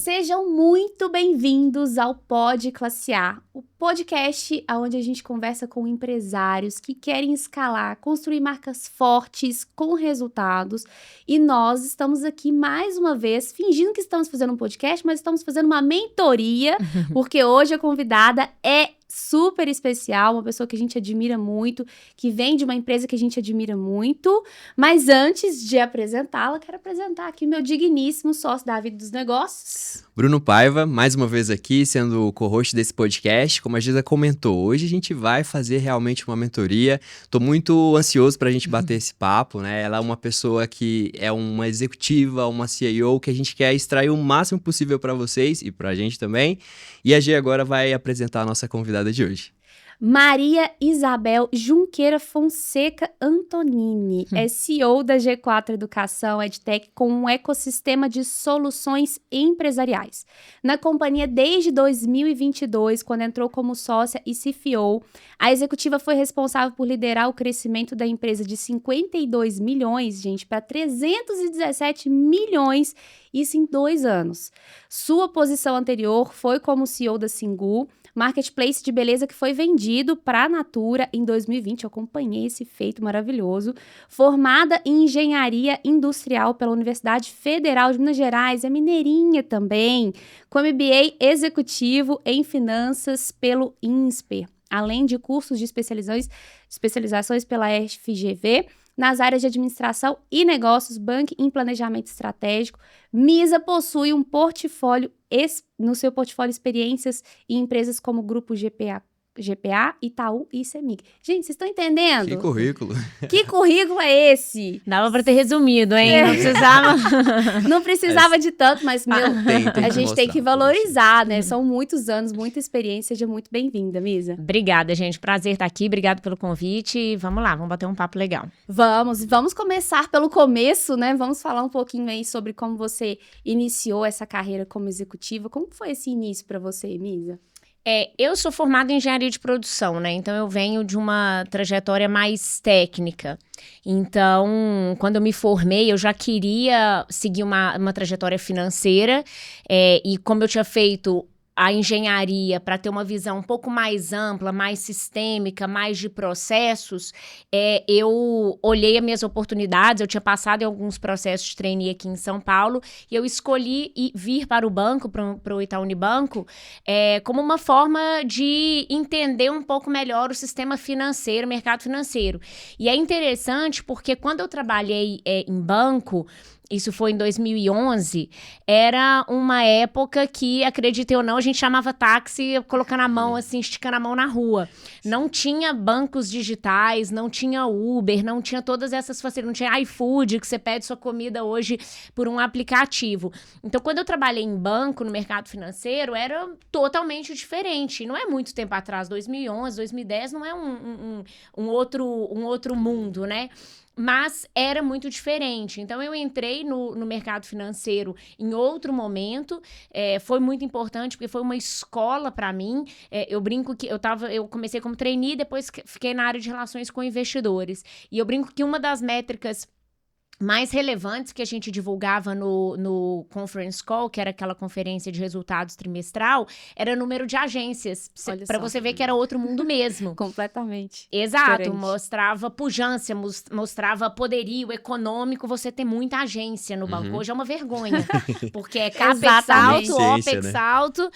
Sejam muito bem-vindos ao Pod Classe A, o podcast onde a gente conversa com empresários que querem escalar, construir marcas fortes com resultados. E nós estamos aqui mais uma vez, fingindo que estamos fazendo um podcast, mas estamos fazendo uma mentoria, porque hoje a convidada é super especial, uma pessoa que a gente admira muito, que vem de uma empresa que a gente admira muito. Mas antes de apresentá-la, quero apresentar aqui meu digníssimo sócio da Vida dos Negócios. Bruno Paiva, mais uma vez aqui, sendo o co-host desse podcast. Como a Giza comentou, hoje a gente vai fazer realmente uma mentoria. Tô muito ansioso pra gente bater esse papo, né? Ela é uma pessoa que é uma executiva, uma CEO, que a gente quer extrair o máximo possível pra vocês e pra gente também. E a Gi agora vai apresentar a nossa convidada de hoje. Maria Isabel Junqueira Fonseca Antonini é CEO da G4 Educação EdTech com um ecossistema de soluções empresariais. Na companhia desde 2022, quando entrou como sócia e CFO, a executiva foi responsável por liderar o crescimento da empresa de 52 milhões, gente, para 317 milhões, isso em 2 anos. Sua posição anterior foi como CEO da Singu, marketplace de beleza que foi vendido para a Natura em 2020. Eu acompanhei esse feito maravilhoso. Formada em engenharia industrial pela Universidade Federal de Minas Gerais, é mineirinha também, com MBA executivo em finanças pelo INSPER, além de cursos de especializações pela FGV, nas áreas de administração e negócios, banco e planejamento estratégico. Misa possui um portfólio, no seu portfólio, experiências em empresas como o Grupo GPA, Itaú e CEMIG. Gente, vocês estão entendendo? Que currículo! Que currículo é esse? Dava pra ter resumido, hein? Não precisava. Não precisava de tanto, mas, tem a gente mostrar, tem que valorizar, né? São muitos anos, muita experiência. Seja muito bem-vinda, Misa. Obrigada, gente. Prazer estar aqui. Obrigada pelo convite. E vamos lá, vamos bater um papo legal. Vamos começar pelo começo, né? Vamos falar um pouquinho aí sobre como você iniciou essa carreira como executiva. Como foi esse início para você, Misa? Eu sou formada em engenharia de produção, né? Então, eu venho de uma trajetória mais técnica. Então, quando eu me formei, eu já queria seguir uma trajetória financeira. E como eu tinha feito a engenharia para ter uma visão um pouco mais ampla, mais sistêmica, mais de processos, eu olhei as minhas oportunidades. Eu tinha passado em alguns processos de trainee aqui em São Paulo e eu escolhi vir para o banco, para o Itaú Unibanco, como uma forma de entender um pouco melhor o sistema financeiro, o mercado financeiro. E é interessante porque quando eu trabalhei em banco, isso foi em 2011, era uma época que, acredite ou não, a gente chamava táxi colocando a mão assim, esticando a mão na rua. Não tinha bancos digitais, não tinha Uber, não tinha todas essas facilidades, não tinha iFood, que você pede sua comida hoje por um aplicativo. Então, quando eu trabalhei em banco, no mercado financeiro, era totalmente diferente. Não é muito tempo atrás, 2011, 2010, não é um outro mundo, né? Mas era muito diferente. Então, eu entrei no mercado financeiro em outro momento. Foi muito importante, porque foi uma escola para mim. Eu brinco que eu comecei como trainee, depois fiquei na área de relações com investidores. E eu brinco que uma das métricas mais relevantes que a gente divulgava no conference call, que era aquela conferência de resultados trimestral, era o número de agências, para você ver que era outro mundo mesmo. Completamente. Exato, diferente. Mostrava pujança, mostrava poderio econômico, você ter muita agência no banco. Hoje é uma vergonha, porque é CAPEX alto, OPEX alto,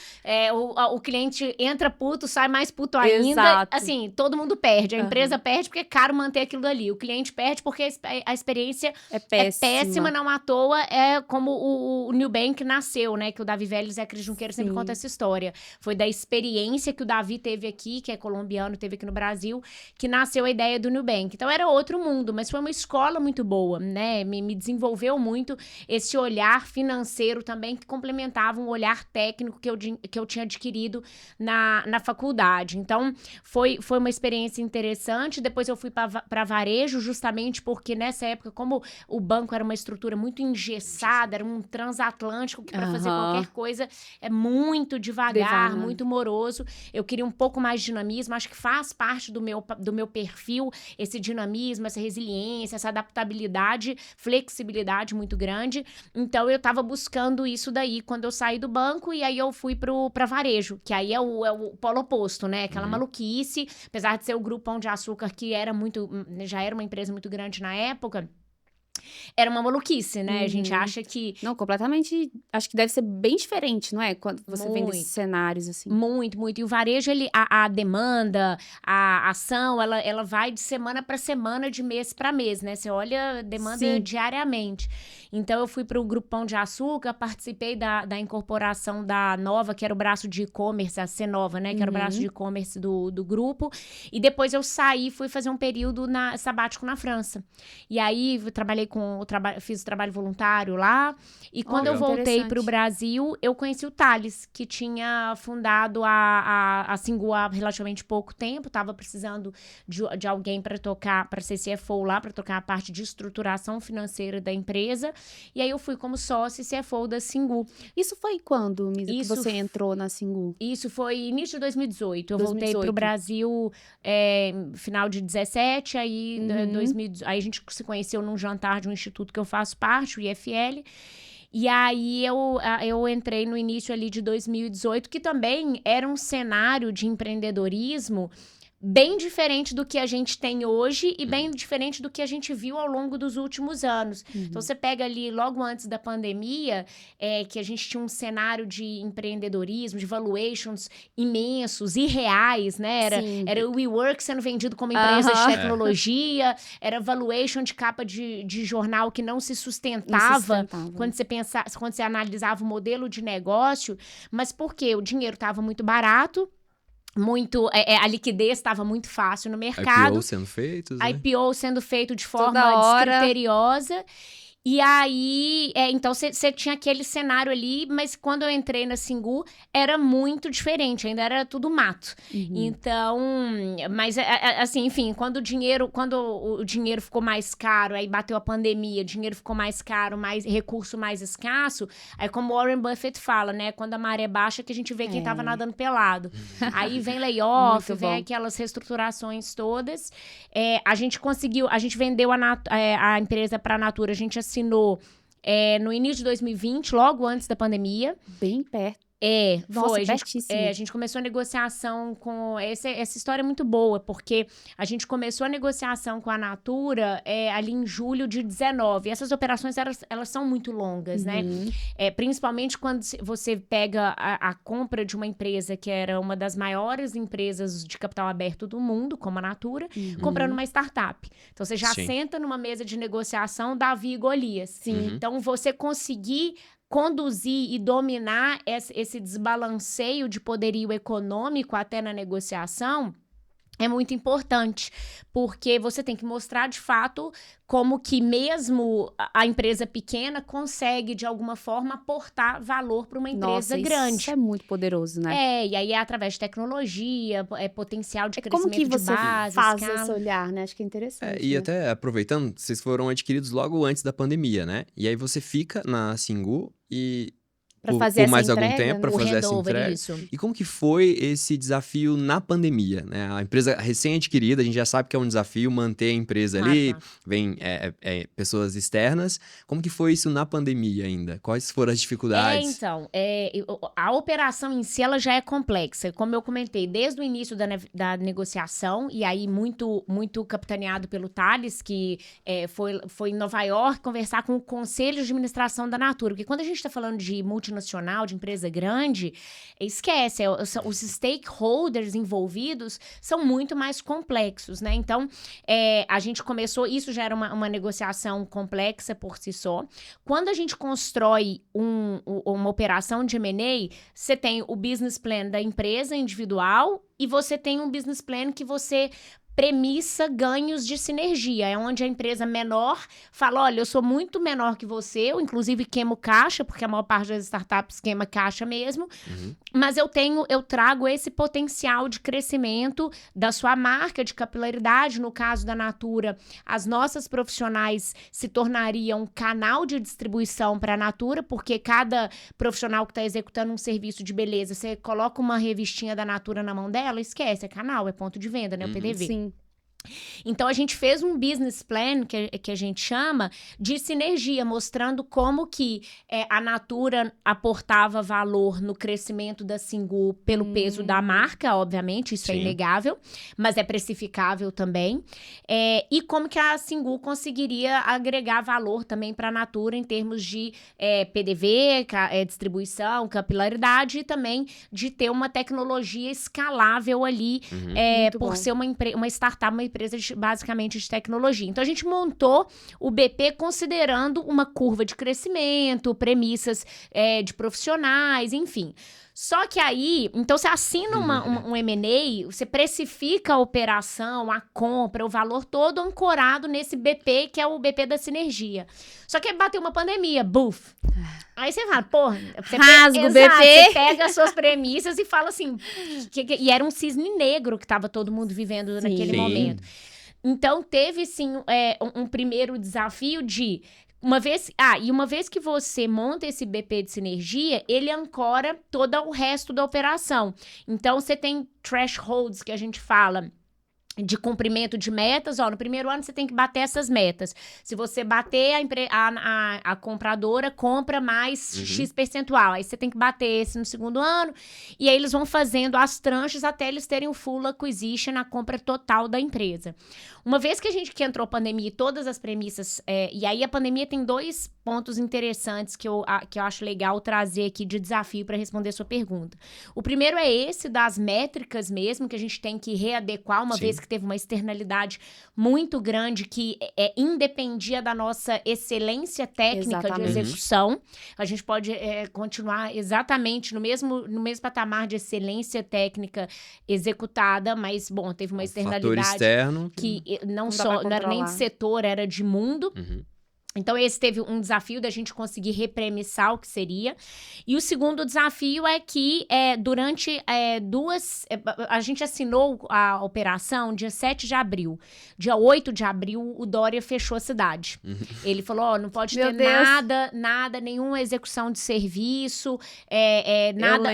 o cliente entra puto, sai mais puto ainda. Exato. Assim, todo mundo perde. A empresa perde porque é caro manter aquilo ali. O cliente perde porque a experiência é péssima, não à toa, como o Nubank nasceu, né? Que o Davi Vélez e a Cris Junqueira sempre contam essa história. Foi da experiência que o Davi teve aqui, que é colombiano, teve aqui no Brasil, que nasceu a ideia do Nubank. Então, era outro mundo, mas foi uma escola muito boa, né? Me desenvolveu muito esse olhar financeiro também, que complementava um olhar técnico que eu tinha adquirido na faculdade. Então, foi uma experiência interessante. Depois eu fui para varejo, justamente porque nessa época, como o banco era uma estrutura muito engessada, era um transatlântico que para fazer qualquer coisa é muito devagar, muito moroso. Eu queria um pouco mais de dinamismo, acho que faz parte do meu perfil esse dinamismo, essa resiliência, essa adaptabilidade, flexibilidade muito grande. Então, eu estava buscando isso daí quando eu saí do banco e aí eu fui para varejo, que aí é o polo oposto, né? Aquela maluquice, apesar de ser o Grupo Pão de Açúcar, que já era uma empresa muito grande na época, era uma maluquice, né? A gente acha que... Não, completamente... Acho que deve ser bem diferente, não é? Quando você vê nesses cenários, assim. Muito, muito. E o varejo, a demanda, a ação, ela vai de semana para semana, de mês para mês, né? Você olha, demanda diariamente. Então, eu fui para o Grupo Pão de Açúcar, participei da incorporação da Nova, que era o braço de e-commerce, a Cenova, né? Que era o braço de e-commerce do grupo. E depois eu saí, fui fazer um período sabático na França. E aí, fiz trabalho voluntário lá. E quando eu voltei para o Brasil, eu conheci o Thales, que tinha fundado a Singu há relativamente pouco tempo. Estava precisando de alguém para ser CFO lá, para tocar a parte de estruturação financeira da empresa. E aí eu fui como sócia e CFO da Singu. Isso foi quando, Misa, que você entrou na Singu? Isso foi início de 2018. Eu voltei para o Brasil final de 2017, aí a gente se conheceu num jantar de um instituto que eu faço parte, o IFL. E aí eu entrei no início ali de 2018, que também era um cenário de empreendedorismo bem diferente do que a gente tem hoje e bem diferente do que a gente viu ao longo dos últimos anos. Então, você pega ali, logo antes da pandemia, que a gente tinha um cenário de empreendedorismo, de valuations imensos, irreais, né? Era o WeWork sendo vendido como empresa de tecnologia, era valuation de capa de jornal que não se sustentava. Quando você analisava o modelo de negócio. Mas por quê? O dinheiro estava muito barato, a liquidez estava muito fácil no mercado. IPO sendo feitos, né? IPO sendo feito de forma descriteriosa. E aí, então você tinha aquele cenário ali, mas quando eu entrei na Singu, era muito diferente, ainda era tudo mato. Então, mas assim, enfim, quando o dinheiro ficou mais caro, aí bateu a pandemia, o dinheiro ficou mais caro, recurso mais escasso, aí como Warren Buffett fala, né, quando a maré baixa que a gente vê quem tava nadando pelado. Aí vem layoff, vem aquelas reestruturações todas. A gente vendeu a empresa para a Natura, a gente assinou no início de 2020, logo antes da pandemia. Bem perto. Nossa, foi. A gente começou a negociação com... Essa história é muito boa, porque a gente começou a negociação com a Natura ali em julho de 19. Essas operações, elas são muito longas, né? Principalmente quando você pega a compra de uma empresa que era uma das maiores empresas de capital aberto do mundo, como a Natura, comprando uma startup. Então, você já senta numa mesa de negociação Davi e Golias. Então, você conseguir conduzir e dominar esse desbalanceio de poderio econômico até na negociação é muito importante, porque você tem que mostrar de fato como que mesmo a empresa pequena consegue de alguma forma aportar valor para uma empresa grande. Isso é muito poderoso, né? E aí é através de tecnologia, potencial de crescimento como que de você base, faz escala. esse olhar, né? Acho que é interessante. E né? até aproveitando, vocês foram adquiridos logo antes da pandemia, né? E aí você fica na Singu e por mais algum tempo para fazer essa entrega. Isso. E como que foi esse desafio na pandemia, né? A empresa recém-adquirida, a gente já sabe que é um desafio manter a empresa ali, vem pessoas externas. Como que foi isso na pandemia ainda? Quais foram as dificuldades? Então, a operação em si, ela já é complexa. Como eu comentei, desde o início da negociação, e aí muito, muito capitaneado pelo Thales, que foi em Nova York conversar com o Conselho de Administração da Natura. Porque quando a gente está falando de multinacional, de empresa grande, esquece, os stakeholders envolvidos são muito mais complexos, né? Então, a gente começou, isso já era uma negociação complexa por si só. Quando a gente constrói uma operação de M&A, você tem o business plan da empresa individual e você tem um business plan que você premissa ganhos de sinergia. É onde a empresa menor fala, olha, eu sou muito menor que você, eu inclusive queimo caixa, porque a maior parte das startups queima caixa mesmo, mas eu trago esse potencial de crescimento da sua marca, de capilaridade. No caso da Natura, as nossas profissionais se tornariam um canal de distribuição para a Natura, porque cada profissional que está executando um serviço de beleza, você coloca uma revistinha da Natura na mão dela, esquece, é canal, é ponto de venda, né, o PDV. Sim. Então, a gente fez um business plan, que a gente chama, de sinergia, mostrando como que a Natura aportava valor no crescimento da Singu pelo peso da marca, obviamente, isso é inegável, mas é precificável também. E como que a Singu conseguiria agregar valor também para a Natura em termos de PDV, distribuição, capilaridade, e também de ter uma tecnologia escalável ali, por ser uma startup, uma empresa basicamente de tecnologia. Então, a gente montou o BP considerando uma curva de crescimento, premissas de profissionais, enfim. Só que aí, então você assina um M&A, você precifica a operação, a compra, o valor todo ancorado nesse BP, que é o BP da sinergia. Só que aí bateu uma pandemia, buf. Aí você fala, porra, rasga o BP. Você pega as suas premissas e fala assim, e era um cisne negro que estava todo mundo vivendo naquele momento. Então, teve, sim, um primeiro desafio de... Uma vez que você monta esse BP de sinergia, ele ancora todo o resto da operação. Então, você tem thresholds, que a gente fala, de cumprimento de metas. No primeiro ano você tem que bater essas metas. Se você bater, a compradora compra mais X percentual. Aí você tem que bater esse no segundo ano. E aí eles vão fazendo as tranches até eles terem o full acquisition, a compra total da empresa. Uma vez que entrou a pandemia e todas as premissas... e aí a pandemia tem 2 pontos interessantes que eu acho legal trazer aqui de desafio para responder a sua pergunta. O primeiro é esse das métricas mesmo, que a gente tem que readequar, uma vez que teve uma externalidade muito grande que independia da nossa excelência técnica de execução. A gente pode continuar exatamente no mesmo patamar de excelência técnica executada, mas, bom, teve uma externalidade fator externo que não era nem de setor, era de mundo. Então, esse teve um desafio da gente conseguir repremissar o que seria. E o segundo desafio é que durante a gente assinou a operação dia 7 de abril. Dia 8 de abril, o Dória fechou a cidade. Ele falou, não pode ter nada, nenhuma execução de serviço,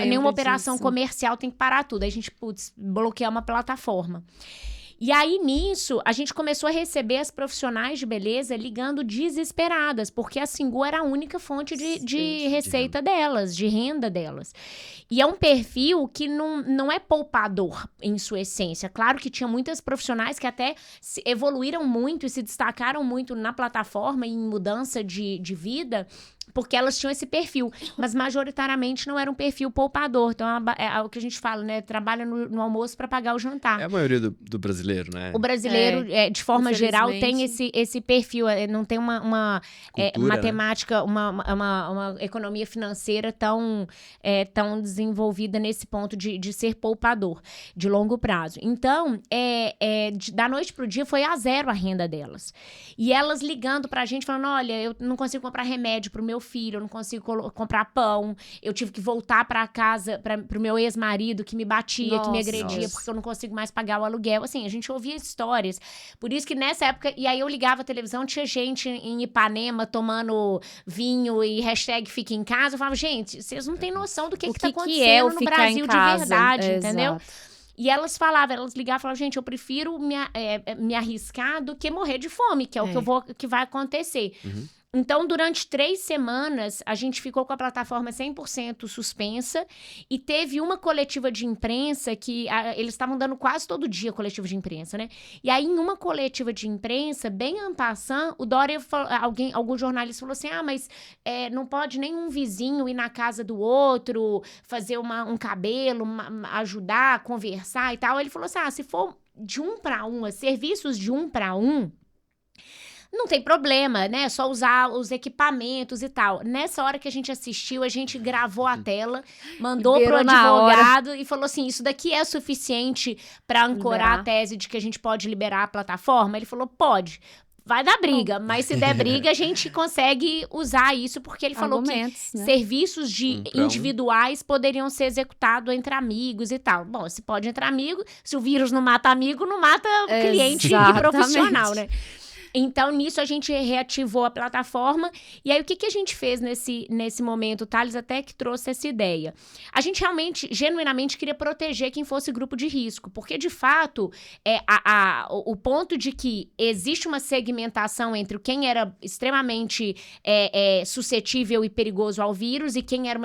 nenhuma operação comercial, tem que parar tudo. Aí a gente, bloquear uma plataforma. E aí, nisso, a gente começou a receber as profissionais de beleza ligando desesperadas, porque a Singu era a única fonte de receita delas, de renda delas. E é um perfil que não é poupador em sua essência. Claro que tinha muitas profissionais que até evoluíram muito e se destacaram muito na plataforma em mudança de vida, porque elas tinham esse perfil, mas majoritariamente não era um perfil poupador. Então, é o que a gente fala, né? Trabalha no almoço para pagar o jantar. É a maioria do brasileiro, né? O brasileiro, de forma geral, tem esse perfil. Não tem uma cultura, matemática, uma economia financeira tão desenvolvida nesse ponto de ser poupador, de longo prazo. Então, da noite pro dia, foi a zero a renda delas. E elas ligando pra gente, falando, olha, eu não consigo comprar remédio pro meu filho, eu não consigo comprar pão, eu tive que voltar pra casa, pro meu ex-marido que me batia, que me agredia, porque eu não consigo mais pagar o aluguel. Assim, a gente ouvia histórias. Por isso que nessa época, e aí eu ligava a televisão, tinha gente em Ipanema tomando vinho e hashtag fica em casa. Eu falava, gente, vocês não têm noção do que tá acontecendo no Brasil de verdade, entendeu? E elas ligavam e falavam, gente, eu prefiro me arriscar do que morrer de fome, que é o que vai acontecer. Então, durante 3 semanas, a gente ficou com a plataforma 100% suspensa e teve uma coletiva de imprensa que eles estavam dando quase todo dia coletiva de imprensa, né? E aí, em uma coletiva de imprensa, bem en passant, o Dória, algum jornalista falou assim, mas não pode nenhum vizinho ir na casa do outro, fazer um cabelo, ajudar, conversar e tal. Ele falou assim, se for de 1 para 1, serviços de 1 para 1, não tem problema, né? Só usar os equipamentos e tal. Nessa hora que a gente assistiu, a gente gravou a tela, mandou pro advogado e falou assim, isso daqui é suficiente para ancorar a tese de que a gente pode liberar a plataforma? Ele falou, pode. Vai dar briga, mas se der briga, a gente consegue usar isso, porque ele falou que serviços individuais poderiam ser executados entre amigos e tal. Bom, se pode entre amigos, se o vírus não mata amigo, não mata cliente e profissional, né? Então, nisso, a gente reativou a plataforma. E aí, o que a gente fez nesse momento? O Thales até que trouxe essa ideia. A gente realmente, genuinamente, queria proteger quem fosse grupo de risco. Porque, de fato, o ponto de que existe uma segmentação entre quem era extremamente suscetível e perigoso ao vírus e quem era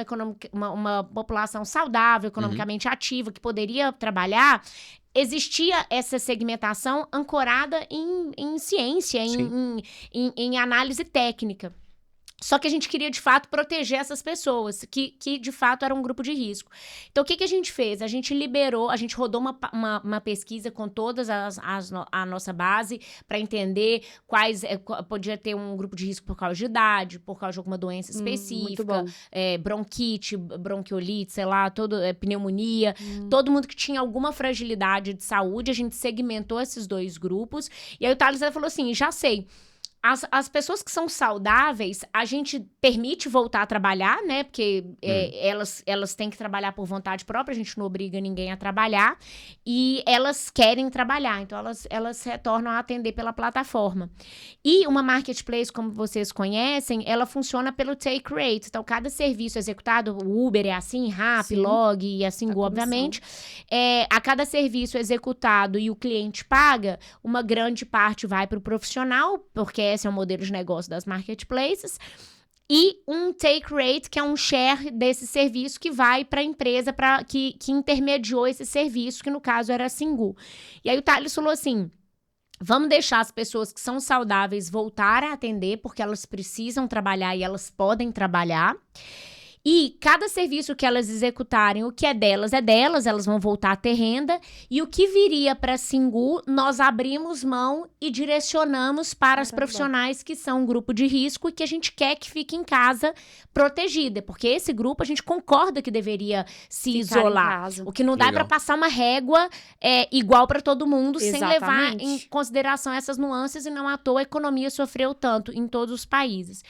uma população saudável, economicamente ativa, que poderia trabalhar, existia essa segmentação ancorada em ciência, em análise técnica. Só que a gente queria, de fato, proteger essas pessoas, que de fato, eram um grupo de risco. Então, o que a gente fez? A gente liberou, a gente rodou uma pesquisa com todas a nossa base para entender quais... podia ter um grupo de risco por causa de idade, por causa de alguma doença específica, bronquite, bronquiolite, sei lá, pneumonia. Todo mundo que tinha alguma fragilidade de saúde, a gente segmentou esses dois grupos. E aí, o Thales falou assim, já sei. As pessoas que são saudáveis, a gente permite voltar a trabalhar, né? Porque elas têm que trabalhar por vontade própria, a gente não obriga ninguém a trabalhar. E elas querem trabalhar, então elas retornam a atender pela plataforma. E uma marketplace, como vocês conhecem, ela funciona pelo take rate. Então, cada serviço executado, o Uber é assim, Rappi, Log e a Singu, obviamente. A cada serviço executado e o cliente paga, uma grande parte vai para o profissional, porque esse é o modelo de negócio das marketplaces, e um take rate, que é um share desse serviço que vai para a empresa que intermediou esse serviço, que no caso era a Singu. E aí o Thales falou assim, vamos deixar as pessoas que são saudáveis voltar a atender, porque elas precisam trabalhar e elas podem trabalhar. E cada serviço que elas executarem, o que é delas, elas vão voltar a ter renda. E o que viria para a Singu, nós abrimos mão e direcionamos para as profissionais que são um grupo de risco e que a gente quer que fique em casa protegida. Porque esse grupo a gente concorda que deveria se isolar. O que não dá para passar uma régua igual para todo mundo, sem levar em consideração essas nuances, e não à toa a economia sofreu tanto em todos os países.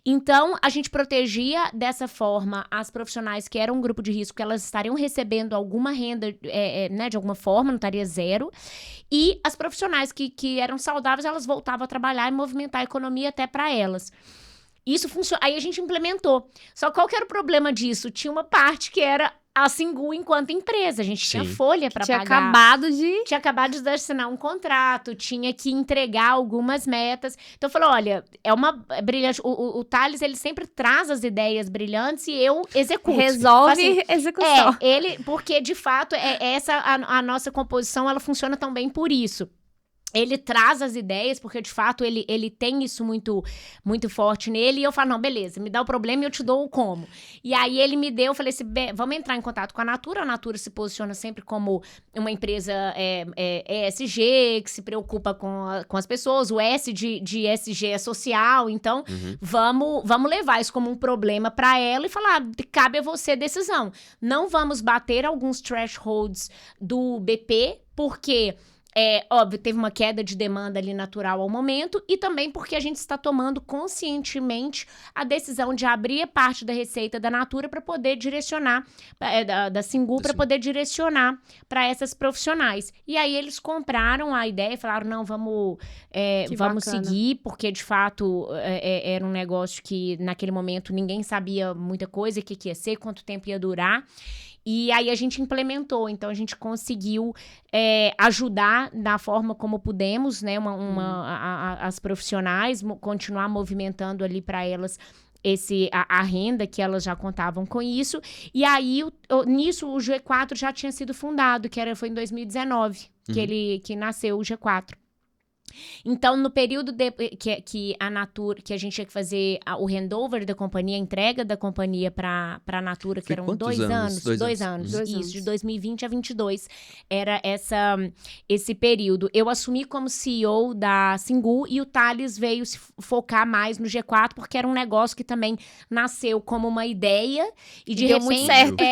Então, a gente protegia dessa forma as profissionais que eram um grupo de risco, que elas estariam recebendo alguma renda, né, de alguma forma, não estaria zero. E as profissionais que eram saudáveis, elas voltavam a trabalhar e movimentar a economia até para elas. Isso funciona. Aí a gente implementou. Só qual que era o problema disso? Tinha uma parte que era a Singu enquanto empresa. A gente tinha folha para pagar. Tinha acabado de assinar um contrato, tinha que entregar algumas metas. Então, eu falei, olha, é uma brilhante... O Thales, ele sempre traz as ideias brilhantes e eu executo. Resolve execução. Porque, de fato, a nossa composição, ela funciona tão bem por isso. Ele traz as ideias, porque, de fato, ele tem isso muito, muito forte nele. E eu falo, não, beleza, me dá o problema e eu te dou o como. E aí, ele me deu, eu falei assim, vamos entrar em contato com a Natura. A Natura se posiciona sempre como uma empresa ESG, que se preocupa com as pessoas. O S de ESG é social. Então, vamos levar isso como um problema para ela e falar, cabe a você a decisão. Não vamos bater alguns thresholds do BP, porque... óbvio, teve uma queda de demanda ali natural ao momento, e também porque a gente está tomando conscientemente a decisão de abrir parte da receita da Natura para poder direcionar, da Singu, para poder direcionar para essas profissionais. E aí eles compraram a ideia e falaram, não, vamos seguir, porque de fato era um negócio que naquele momento ninguém sabia muita coisa, o que ia ser, quanto tempo ia durar. E aí a gente implementou, então a gente conseguiu ajudar da forma como pudemos, né, as profissionais, continuar movimentando ali para elas a renda, que elas já contavam com isso. E aí, nisso, o G4 já tinha sido fundado, foi em 2019 que nasceu o G4. Então, no período que a Natura, que a gente tinha que fazer o handover da companhia, a entrega da companhia para a Natura, que eram 2 anos. 2 anos. Isso, de 2020 a 22. Era esse período. Eu assumi como CEO da Singu e o Thales veio se focar mais no G4, porque era um negócio que também nasceu como uma ideia e de deu repente muito certo.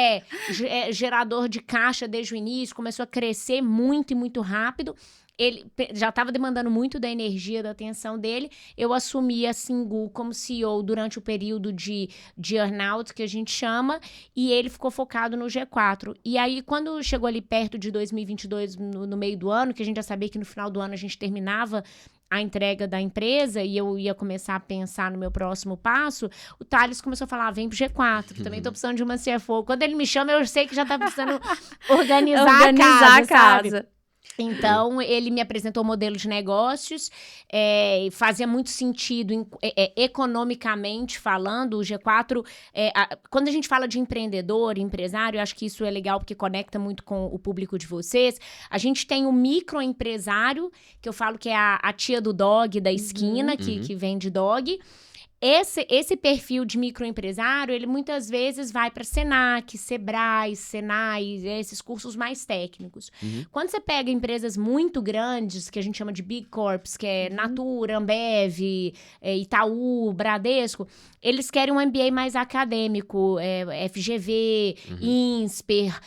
gerador de caixa desde o início, começou a crescer muito e muito rápido. Ele já estava demandando muito da energia, da atenção dele. Eu assumi a Singu como CEO durante o período de earnout, que a gente chama, e ele ficou focado no G4. E aí, quando chegou ali perto de 2022, no meio do ano, que a gente já sabia que no final do ano a gente terminava a entrega da empresa e eu ia começar a pensar no meu próximo passo, o Thales começou a falar, vem pro G4, também tô precisando de uma CFO. Quando ele me chama, eu sei que já tá precisando organizar a casa. Sabe? Então, ele me apresentou o modelo de negócios, fazia muito sentido, economicamente falando, o G4, quando a gente fala de empreendedor, empresário, eu acho que isso é legal porque conecta muito com o público de vocês. A gente tem o microempresário, que eu falo que é a tia do dog da esquina, que vende dog. Esse perfil de microempresário, ele muitas vezes vai para Senac, Sebrae, Senai, esses cursos mais técnicos. Quando você pega empresas muito grandes, que a gente chama de Big Corps, que é Natura, Ambev, Itaú, Bradesco, eles querem um MBA mais acadêmico, FGV, INSPER,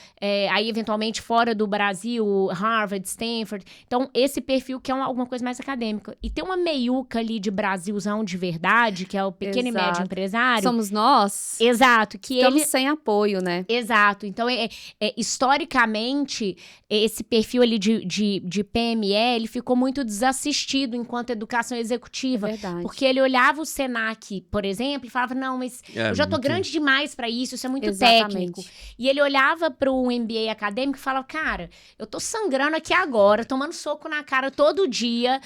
aí eventualmente fora do Brasil, Harvard, Stanford. Então, esse perfil que é alguma coisa mais acadêmica. E tem uma meiuca ali de Brasilzão de verdade, que é o pequeno e médio empresário. Somos nós. Exato. Que estamos sem apoio, né? Exato. Então, historicamente, esse perfil ali de PME, ele ficou muito desassistido enquanto educação executiva. É verdade. Porque ele olhava o Senac, por exemplo, e falava, não, mas eu já tô grande demais para isso é muito técnico. E ele olhava pro MBA acadêmico e falava, cara, eu tô sangrando aqui agora, tomando soco na cara todo dia,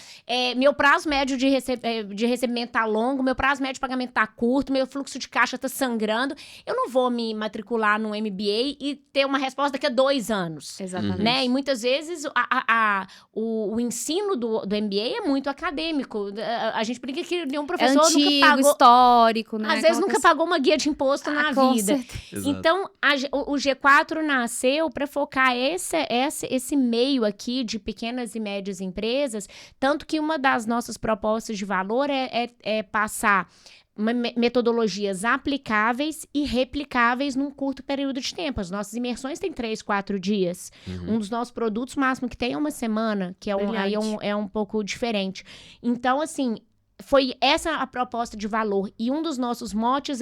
meu prazo médio de recebimento tá longo, meu prazo médio de pagamento tá curto, meu fluxo de caixa tá sangrando, eu não vou me matricular no MBA e ter uma resposta daqui a 2 anos. Exatamente. Né? E muitas vezes o ensino do MBA é muito acadêmico. A gente brinca que nenhum professor antigo, nunca pagou... histórico, né? Às vezes nunca pagou uma guia de imposto na vida. Certeza. Então, o G4 nasceu para focar esse meio aqui de pequenas e médias empresas, tanto que uma das nossas propostas de valor é passar metodologias aplicáveis e replicáveis num curto período de tempo. As nossas imersões têm 3, 4 dias. Um dos nossos produtos, o máximo que tem é uma semana, que é um pouco diferente. Então, assim, foi essa a proposta de valor. E um dos nossos motes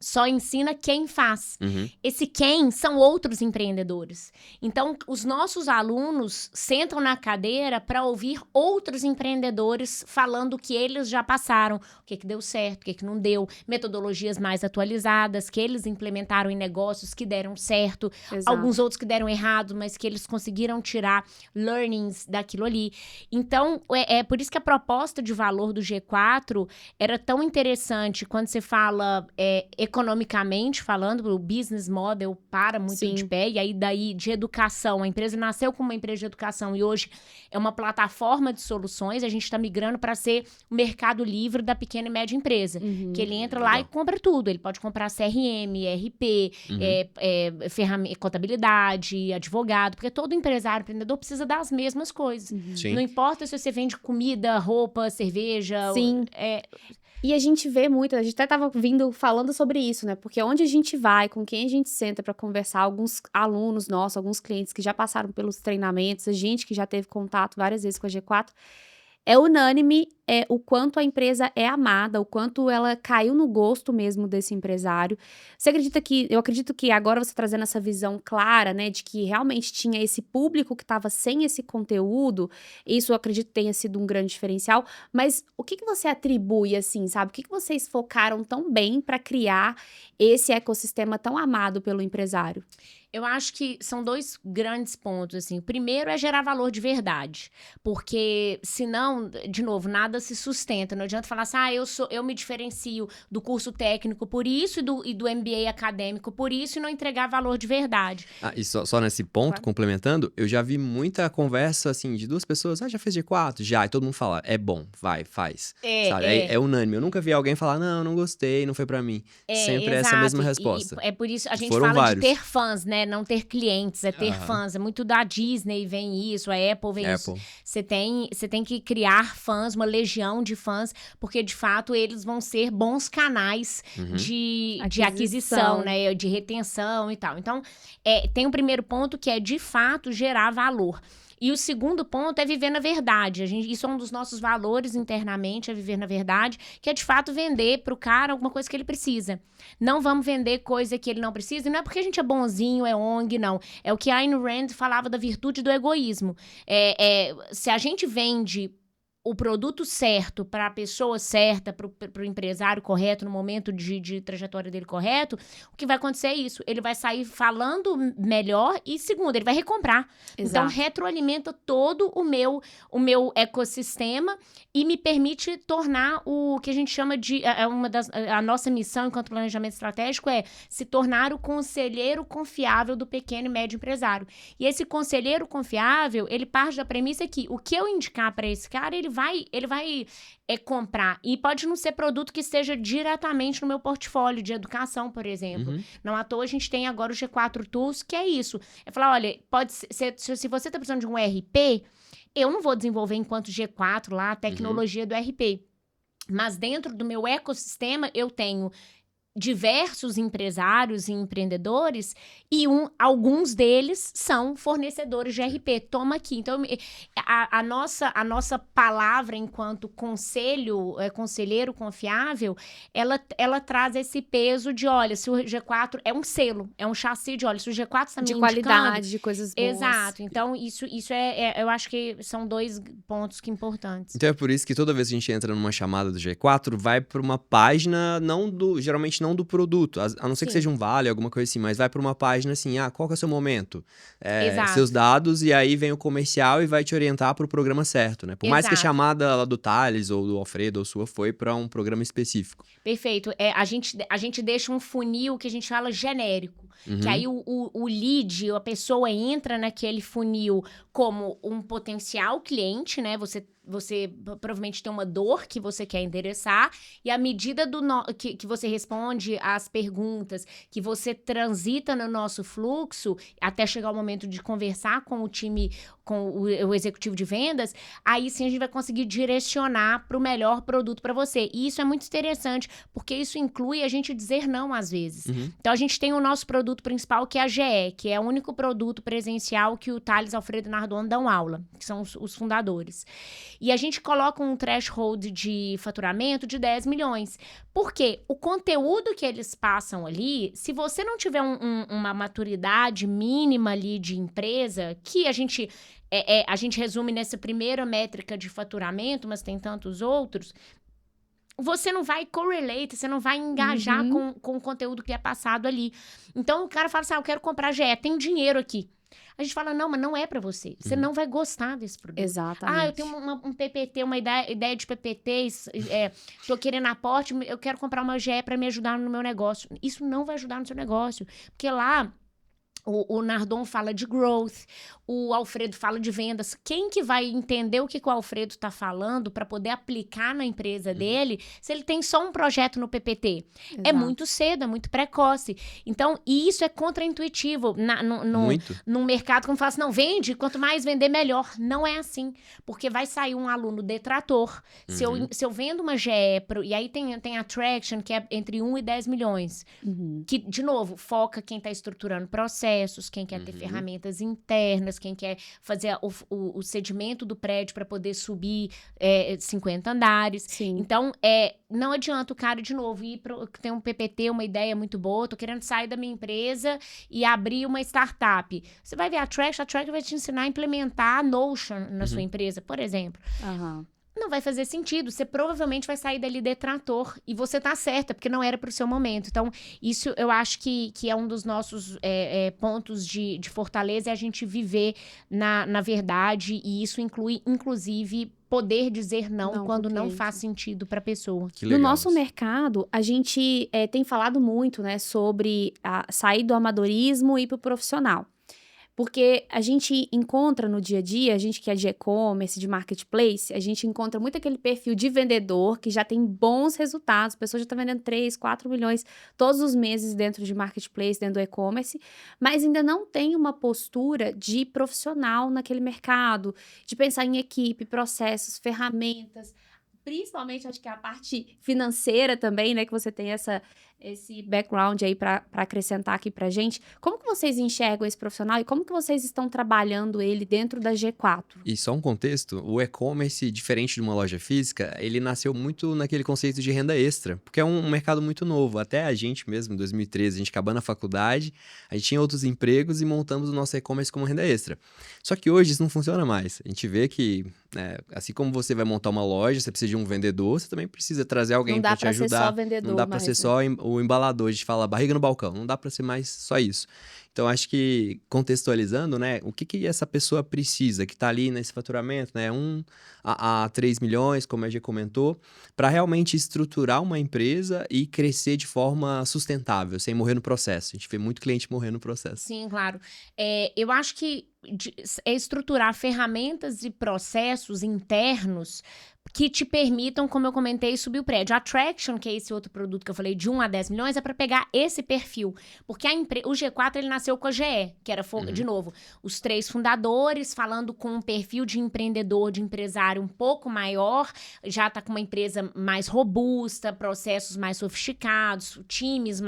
só ensina quem faz. Esse quem são outros empreendedores. Então, os nossos alunos sentam na cadeira para ouvir outros empreendedores falando o que eles já passaram, o que deu certo, o que não deu, metodologias mais atualizadas que eles implementaram em negócios que deram certo, alguns outros que deram errado, mas que eles conseguiram tirar learnings daquilo ali. Então, é por isso que a proposta de valor do G4 era tão interessante quando você fala economicamente falando, o business model para muito de pé, e aí daí de educação, a empresa nasceu como uma empresa de educação e hoje é uma plataforma de soluções, a gente está migrando para ser o mercado livre da pequena e média empresa, que ele entra lá e compra tudo, ele pode comprar CRM, ERP, ferramenta, contabilidade, advogado, porque todo empreendedor precisa das mesmas coisas. Não importa se você vende comida, roupa, cerveja... E a gente vê muito, a gente até tava falando sobre isso, né? Porque onde a gente vai, com quem a gente senta para conversar, alguns alunos nossos, alguns clientes que já passaram pelos treinamentos, a gente que já teve contato várias vezes com a G4, é unânime o quanto a empresa é amada, o quanto ela caiu no gosto mesmo desse empresário. Eu acredito que agora você trazendo essa visão clara, né, de que realmente tinha esse público que estava sem esse conteúdo, isso eu acredito que tenha sido um grande diferencial, mas o que você atribui, assim, sabe? O que vocês focaram tão bem para criar esse ecossistema tão amado pelo empresário? Eu acho que são 2 grandes pontos, assim. O primeiro é gerar valor de verdade, porque senão, de novo, nada se sustenta. Não adianta falar assim, eu me diferencio do curso técnico por isso e do MBA acadêmico por isso e não entregar valor de verdade. E só nesse ponto, complementando, eu já vi muita conversa, assim, de 2 pessoas, já fez G4? Já, e todo mundo fala, é bom, vai, faz. Sabe? É unânime. Eu nunca vi alguém falar, não gostei, não foi pra mim. Sempre exato. essa mesma resposta. É por isso a gente Foram fala vários. de ter fãs, né? Não ter clientes, é ter fãs. É muito da Disney, vem isso, a Apple vem isso. Você tem que criar fãs, uma legião de fãs, porque de fato eles vão ser bons canais de aquisição, né? De retenção e tal. Então, tem o primeiro ponto que é de fato gerar valor. E o segundo ponto é viver na verdade. Isso é um dos nossos valores internamente, é viver na verdade, que é de fato vender pro cara alguma coisa que ele precisa. Não vamos vender coisa que ele não precisa, e não é porque a gente é bonzinho, é ONG, não. É o que a Ayn Rand falava da virtude do egoísmo. Se a gente vende o produto certo para a pessoa certa, para o empresário correto, no momento de trajetória dele correto, o que vai acontecer é isso. Ele vai sair falando melhor e, segundo, ele vai recomprar. Então, retroalimenta todo o meu ecossistema e me permite tornar o que a gente chama de... A nossa missão enquanto planejamento estratégico é se tornar o conselheiro confiável do pequeno e médio empresário. E esse conselheiro confiável, ele parte da premissa que o que eu indicar para esse cara, ele vai comprar. E pode não ser produto que esteja diretamente no meu portfólio de educação, por exemplo. Não à toa a gente tem agora o G4 Tools, que é isso. É falar, olha, pode ser, se você está precisando de um RP, eu não vou desenvolver enquanto G4 lá a tecnologia do RP. Mas dentro do meu ecossistema, eu tenho diversos empresários e empreendedores e alguns deles são fornecedores de RP. Toma aqui. Então, a nossa palavra enquanto conselheiro confiável, ela traz esse peso de, olha, se o G4 é um selo, é um chassi de, olha, se o G4 está me de indicando... qualidade, de coisas boas. Exato. Então, isso eu acho que são 2 pontos que importantes. Então é por isso que toda vez que a gente entra numa chamada do G4, vai para uma página, geralmente não do produto, a não ser que seja um vale, alguma coisa assim, mas vai para uma página assim, qual que é o seu momento? Seus dados, e aí vem o comercial e vai te orientar para o programa certo, né? Por mais que a chamada lá do Thales, ou do Alfredo, ou sua, foi para um programa específico. Perfeito. A gente deixa um funil que a gente fala genérico. Que aí o lead, a pessoa entra naquele funil como um potencial cliente, né? Você provavelmente tem uma dor que você quer endereçar, e à medida que você responde às perguntas, que você transita no nosso fluxo, até chegar o momento de conversar com o time, com o executivo de vendas, aí sim a gente vai conseguir direcionar para o melhor produto para você. E isso é muito interessante, porque isso inclui a gente dizer não às vezes. Então a gente tem o nosso produto principal, que é a GE, que é o único produto presencial que o Thales, Alfredo e Nardon dão aula, que são os fundadores. E a gente coloca um threshold de faturamento de 10 milhões. Por quê? O conteúdo que eles passam ali, se você não tiver uma maturidade mínima ali de empresa, que a gente resume nessa primeira métrica de faturamento, mas tem tantos outros, você não vai correlate, você não vai engajar com o conteúdo que é passado ali. Então, o cara fala assim, eu quero comprar GE, tem dinheiro aqui. A gente fala, não, mas não é pra você. Você não vai gostar desse produto. Exatamente. Eu tenho um PPT, uma ideia de PPT, tô querendo aporte, eu quero comprar uma GE pra me ajudar no meu negócio. Isso não vai ajudar no seu negócio. Porque lá, o Nardon fala de growth, o Alfredo fala de vendas. Quem que vai entender o que o Alfredo está falando para poder aplicar na empresa dele se ele tem só um projeto no PPT? Exato. É muito cedo, é muito precoce. Então, isso é contraintuitivo num mercado como fala assim, não, vende, quanto mais vender, melhor. Não é assim, porque vai sair um aluno detrator. Se eu vendo uma GE, e aí tem a Traction, que é entre 1 e 10 milhões, que, de novo, foca quem está estruturando processos, quem quer ter ferramentas internas, quem quer fazer o sedimento do prédio para poder subir 50 andares. Sim. Então, não adianta o cara, de novo, ter um PPT, uma ideia muito boa, tô querendo sair da minha empresa e abrir uma startup. Você vai ver a Traction vai te ensinar a implementar a Notion na sua empresa, por exemplo. não vai fazer sentido. Você provavelmente vai sair dali detrator. E você tá certa, porque não era pro seu momento. Então, isso eu acho que é um dos nossos pontos de fortaleza, é a gente viver na verdade. E isso inclui, inclusive, poder dizer não quando não faz sentido para a pessoa. No nosso mercado, a gente tem falado muito, né, sobre sair do amadorismo e ir para o profissional. Porque a gente encontra no dia a dia, a gente que é de e-commerce, de marketplace, a gente encontra muito aquele perfil de vendedor que já tem bons resultados. A pessoa já está vendendo 3, 4 milhões todos os meses dentro de marketplace, dentro do e-commerce, mas ainda não tem uma postura de profissional naquele mercado, de pensar em equipe, processos, ferramentas. Principalmente, acho que a parte financeira também, né? Que você tem esse background aí para acrescentar aqui pra gente. Como que vocês enxergam esse profissional e como que vocês estão trabalhando ele dentro da G4? E só um contexto, o e-commerce, diferente de uma loja física, ele nasceu muito naquele conceito de renda extra, porque é um mercado muito novo. Até a gente mesmo, em 2013, a gente acabando a faculdade, a gente tinha outros empregos e montamos o nosso e-commerce como renda extra. Só que hoje isso não funciona mais. A gente vê que, assim como você vai montar uma loja, você precisa de um vendedor, você também precisa trazer alguém para te ajudar. Não dá para ser só o embalador, a gente fala barriga no balcão, não dá para ser mais só isso. Então, acho que contextualizando, né, o que essa pessoa precisa, que está ali nesse faturamento, né, 1 a 3 milhões, como a gente comentou, para realmente estruturar uma empresa e crescer de forma sustentável, sem morrer no processo. A gente vê muito cliente morrer no processo. Sim, claro. Eu acho que estruturar ferramentas e processos internos que te permitam, como eu comentei, subir o prédio. A Attraction, que é esse outro produto que eu falei, de 1 a 10 milhões, é para pegar esse perfil. Porque o G4, ele nasceu com a GE, que era, de novo, os 3 fundadores falando com um perfil de empreendedor, de empresário um pouco maior, já tá com uma empresa mais robusta, processos mais sofisticados, times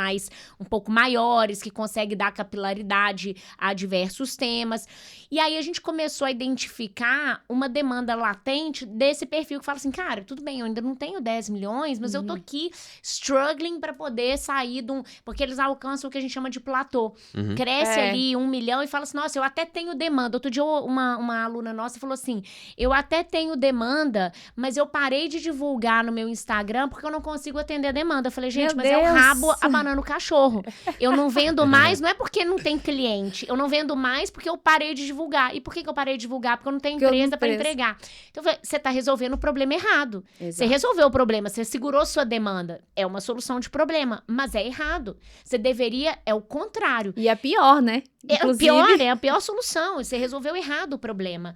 um pouco maiores, que consegue dar capilaridade a diversos temas. E aí a gente começou a identificar uma demanda latente desse perfil que fala assim, cara, tudo bem, eu ainda não tenho 10 milhões, mas eu tô aqui struggling para poder sair porque eles alcançam o que a gente chama de platô. Cresce ali 1 milhão e fala assim, nossa, eu até tenho demanda. Outro dia uma aluna nossa falou assim, eu até tenho demanda, mas eu parei de divulgar no meu Instagram porque eu não consigo atender a demanda. Eu falei, gente, mas é o rabo abanando o cachorro. Eu não vendo mais, não é porque não tem cliente, eu não vendo mais porque eu parei de divulgar. E por que eu parei de divulgar? Porque eu não tenho empresa para entregar. Então, você tá resolvendo o problema errado. Exato. Você resolveu o problema, você segurou sua demanda. É uma solução de problema, mas é errado. Você deveria, é o contrário. E é pior, né? É a pior solução. Você resolveu errado o problema.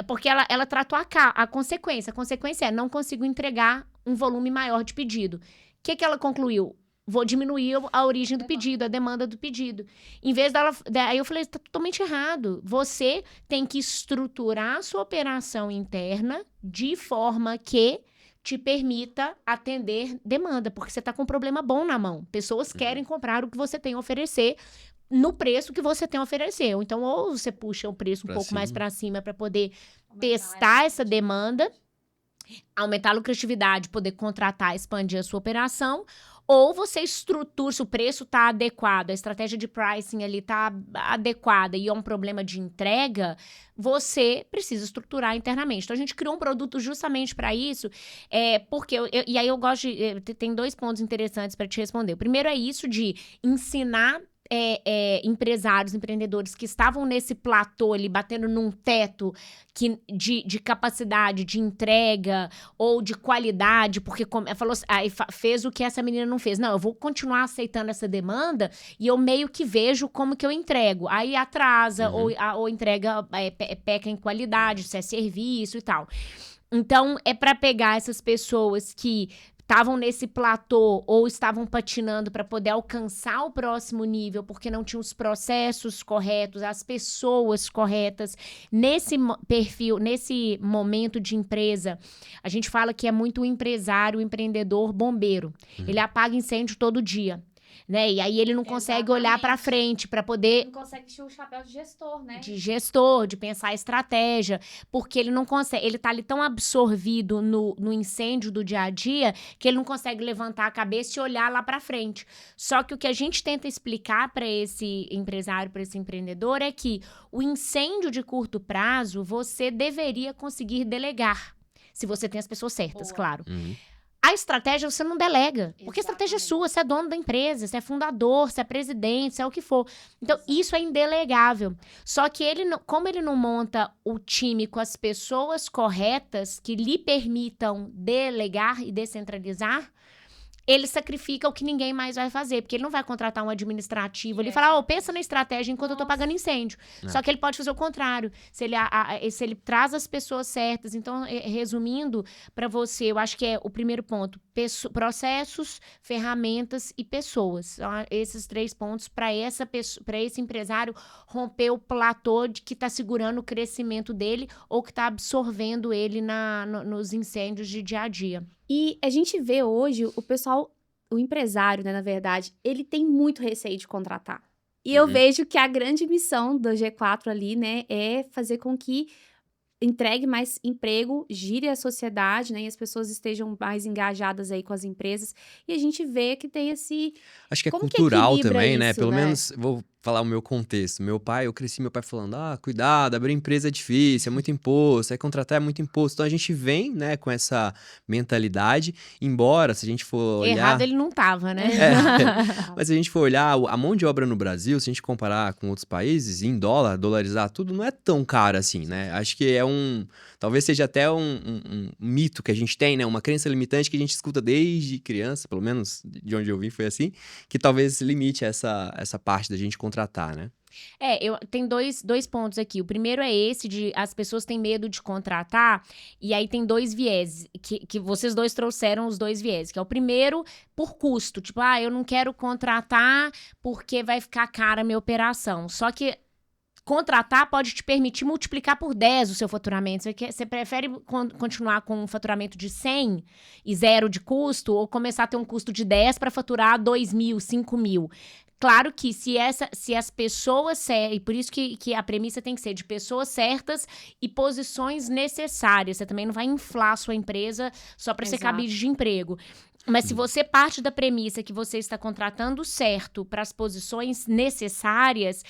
Porque ela tratou a consequência. A consequência é, não consigo entregar um volume maior de pedido. O que ela concluiu? Vou diminuir a origem do pedido, a demanda do pedido. Em vez dela... Aí eu falei, tá totalmente errado. Você tem que estruturar a sua operação interna de forma que te permita atender demanda, porque você tá com um problema bom na mão. Pessoas querem comprar o que você tem a oferecer no preço que você tem a oferecer. Então, ou você puxa o preço um pouco mais para cima para poder testar essa demanda, aumentar a lucratividade, poder contratar, expandir a sua operação, ou você estrutura, se o preço está adequado, a estratégia de pricing ali está adequada e é um problema de entrega, você precisa estruturar internamente. Então, a gente criou um produto justamente para isso, porque, e aí eu gosto de... Tem 2 pontos interessantes para te responder. O primeiro é isso de ensinar empresários, empreendedores que estavam nesse platô ali, batendo num teto de capacidade de entrega ou de qualidade, porque fez o que essa menina não fez. Não, eu vou continuar aceitando essa demanda e eu meio que vejo como que eu entrego. Aí atrasa, ou entrega peca em qualidade, se é serviço e tal. Então, é para pegar essas pessoas que estavam nesse platô ou estavam patinando para poder alcançar o próximo nível porque não tinham os processos corretos, as pessoas corretas. Nesse perfil, nesse momento de empresa, a gente fala que é muito o empresário, o empreendedor bombeiro. Ele apaga incêndio todo dia. Né? E aí ele não consegue olhar para frente para poder... Não consegue vestir o chapéu de gestor, né? De gestor, de pensar a estratégia, porque ele não consegue, ele tá ali tão absorvido no incêndio do dia a dia que ele não consegue levantar a cabeça e olhar lá para frente. Só que o que a gente tenta explicar para esse empresário, para esse empreendedor é que o incêndio de curto prazo você deveria conseguir delegar. Se você tem as pessoas certas, Boa. claro. A estratégia você não delega, porque a estratégia é sua, você é dono da empresa, você é fundador, você é presidente, você é o que for. Então, isso é indelegável. Só que como ele não monta o time com as pessoas corretas que lhe permitam delegar e descentralizar, ele sacrifica o que ninguém mais vai fazer, porque ele não vai contratar um administrativo, ele fala, pensa na estratégia enquanto eu tô pagando incêndio. Só que ele pode fazer o contrário, se ele traz as pessoas certas. Então, resumindo para você, eu acho que é o primeiro ponto, processos, ferramentas e pessoas. Então, esses 3 pontos para esse empresário romper o platô de que está segurando o crescimento dele ou que está absorvendo ele nos incêndios de dia a dia. E a gente vê hoje o pessoal, o empresário, né, na verdade, ele tem muito receio de contratar. E eu vejo que a grande missão do G4 ali, né, é fazer com que entregue mais emprego, gire a sociedade, né, e as pessoas estejam mais engajadas aí com as empresas. E a gente vê que tem esse... Acho que é Como que cultural equilibra também, né? isso, Pelo né? menos, vou falar o meu contexto. Eu cresci meu pai falando, cuidado, abrir empresa é difícil, é muito imposto, contratar é muito imposto. Então a gente vem, né, com essa mentalidade, embora, se a gente for olhar... Errado ele não tava, né? Mas se a gente for olhar a mão de obra no Brasil, se a gente comparar com outros países, em dólar, dolarizar tudo, não é tão caro assim, né? Acho que talvez seja até um mito que a gente tem, né? Uma crença limitante que a gente escuta desde criança, pelo menos de onde eu vim foi assim, que talvez limite essa parte da gente contratar, né? Tem dois pontos aqui. O primeiro é esse de as pessoas têm medo de contratar, e aí tem 2 vieses, que vocês dois trouxeram os 2 vieses, que é o primeiro por custo, tipo, eu não quero contratar porque vai ficar cara a minha operação. Só que contratar pode te permitir multiplicar por 10 o seu faturamento. Você prefere continuar com um faturamento de 100 e 0 de custo, ou começar a ter um custo de 10 para faturar 2.000, 5.000? Claro que se as pessoas e por isso que a premissa tem que ser de pessoas certas e posições necessárias. Você também não vai inflar a sua empresa só para ser cabide de emprego. Mas se você parte da premissa que você está contratando certo para as posições necessárias,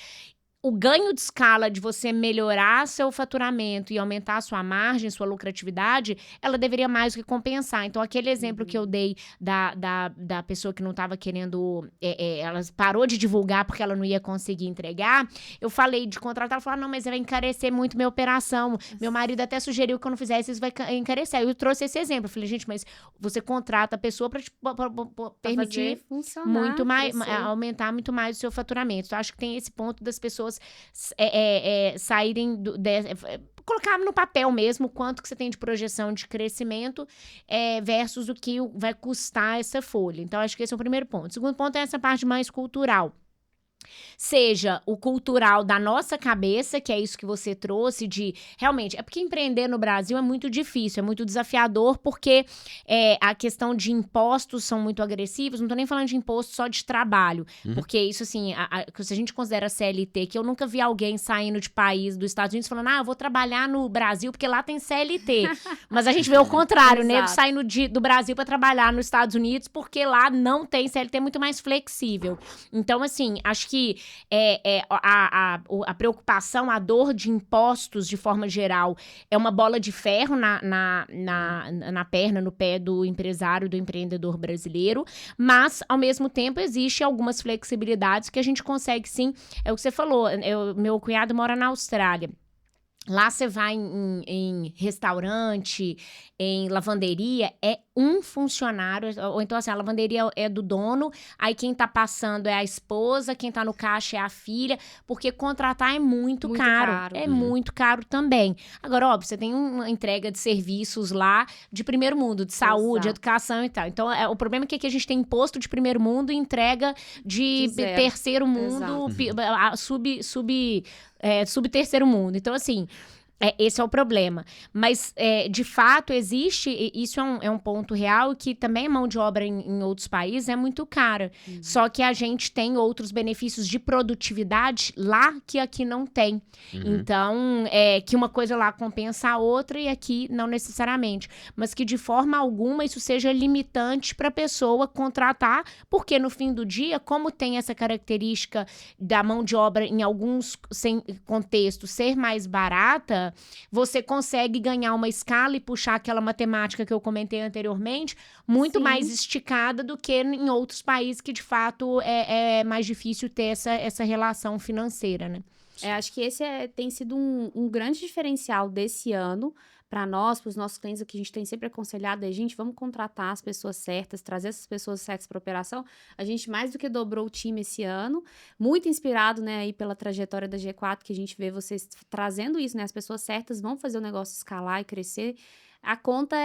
o ganho de escala de você melhorar seu faturamento e aumentar a sua margem, sua lucratividade, ela deveria mais do que compensar. Então, aquele exemplo que eu dei da pessoa que não estava querendo... ela parou de divulgar porque ela não ia conseguir entregar. Eu falei de contratar, ela falou, não, mas vai encarecer muito minha operação. Meu marido até sugeriu que eu não fizesse, isso vai encarecer. Eu trouxe esse exemplo. Eu falei, gente, mas você contrata a pessoa para permitir muito mais, aumentar muito mais o seu faturamento. Então, acho que tem esse ponto das pessoas saírem colocar no papel mesmo quanto que você tem de projeção de crescimento versus o que vai custar essa folha. Então, acho que esse é o primeiro ponto. O segundo ponto é essa parte mais cultural. Seja o cultural da nossa cabeça, que é isso que você trouxe, de realmente, porque empreender no Brasil é muito difícil, é muito desafiador, porque a questão de impostos são muito agressivos. Não tô nem falando de imposto só de trabalho, porque isso assim, se a gente considera CLT, que eu nunca vi alguém saindo de país dos Estados Unidos falando, eu vou trabalhar no Brasil porque lá tem CLT, mas a gente vê o contrário, né, saindo do Brasil para trabalhar nos Estados Unidos porque lá não tem CLT, é muito mais flexível. Então assim, acho que a preocupação, a dor de impostos, de forma geral, é uma bola de ferro na perna, no pé do empresário, do empreendedor brasileiro, mas, ao mesmo tempo, existe algumas flexibilidades que a gente consegue, sim. É o que você falou, meu cunhado mora na Austrália. Lá você vai em restaurante, em lavanderia, é um funcionário, ou então assim, a lavanderia é do dono, aí quem tá passando é a esposa, quem tá no caixa é a filha, porque contratar é muito caro. É muito caro também. Agora, óbvio, você tem uma entrega de serviços lá de primeiro mundo, de saúde, educação e tal. Então, o problema é que aqui a gente tem imposto de primeiro mundo e entrega de terceiro mundo, subterceiro mundo. Então, assim, esse é o problema. Mas, de fato, existe... Isso é um ponto real, que também a mão de obra em outros países é muito cara. Só que a gente tem outros benefícios de produtividade lá que aqui não tem. Então, que uma coisa lá compensa a outra e aqui não necessariamente. Mas que, de forma alguma, isso seja limitante para a pessoa contratar, porque, no fim do dia, como tem essa característica da mão de obra, em alguns contextos, ser mais barata, empresa, você consegue ganhar uma escala e puxar aquela matemática que eu comentei anteriormente, muito mais esticada do que em outros países que, de fato, é mais difícil ter essa relação financeira, né? Acho que esse tem sido um grande diferencial desse ano para nós, para os nossos clientes, o que a gente tem sempre aconselhado é, gente, vamos contratar as pessoas certas, trazer essas pessoas certas para operação. A gente mais do que dobrou o time esse ano, muito inspirado, né, aí pela trajetória da G4, que a gente vê vocês trazendo isso, né, as pessoas certas vão fazer o negócio escalar e crescer. A conta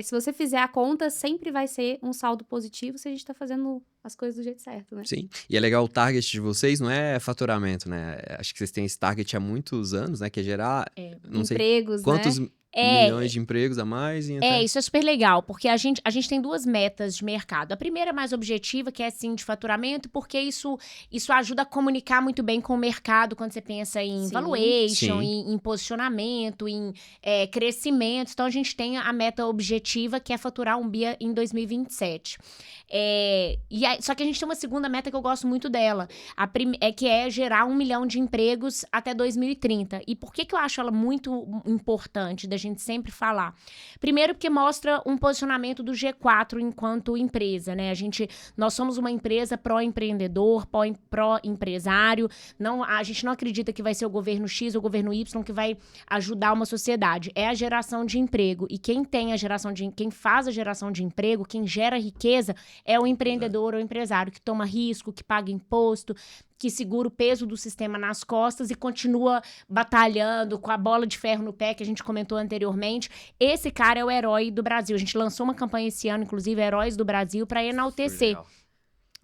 se você fizer a conta, sempre vai ser um saldo positivo se a gente está fazendo as coisas do jeito certo, né? Sim, e é legal o target de vocês, não é faturamento, né? Acho que vocês têm esse target há muitos anos, né? Que é gerar, não sei empregos, quantos né? milhões de empregos a mais. E até... isso é super legal, porque a gente tem duas metas de mercado. A primeira é mais objetiva, que é sim de faturamento, porque isso ajuda a comunicar muito bem com o mercado quando você pensa em valuation, em posicionamento, em crescimento. Então, a gente tem a meta objetiva, que é faturar 1 bi em 2027. Só que a gente tem uma segunda meta que eu gosto muito dela, que é gerar 1 milhão de empregos até 2030. E por que eu acho ela muito importante da gente sempre falar? Primeiro, porque mostra um posicionamento do G4 enquanto empresa, né? Nós somos uma empresa pró-empreendedor, pró-empresário. A gente não acredita que vai ser o governo X ou o governo Y que vai ajudar uma sociedade. É a geração de emprego. E quem faz a geração de emprego, quem gera riqueza, é o empreendedor ou o empresário que toma risco, que paga imposto, que segura o peso do sistema nas costas e continua batalhando com a bola de ferro no pé, que a gente comentou anteriormente. Esse cara é o herói do Brasil. A gente lançou uma campanha esse ano, inclusive, Heróis do Brasil, para enaltecer.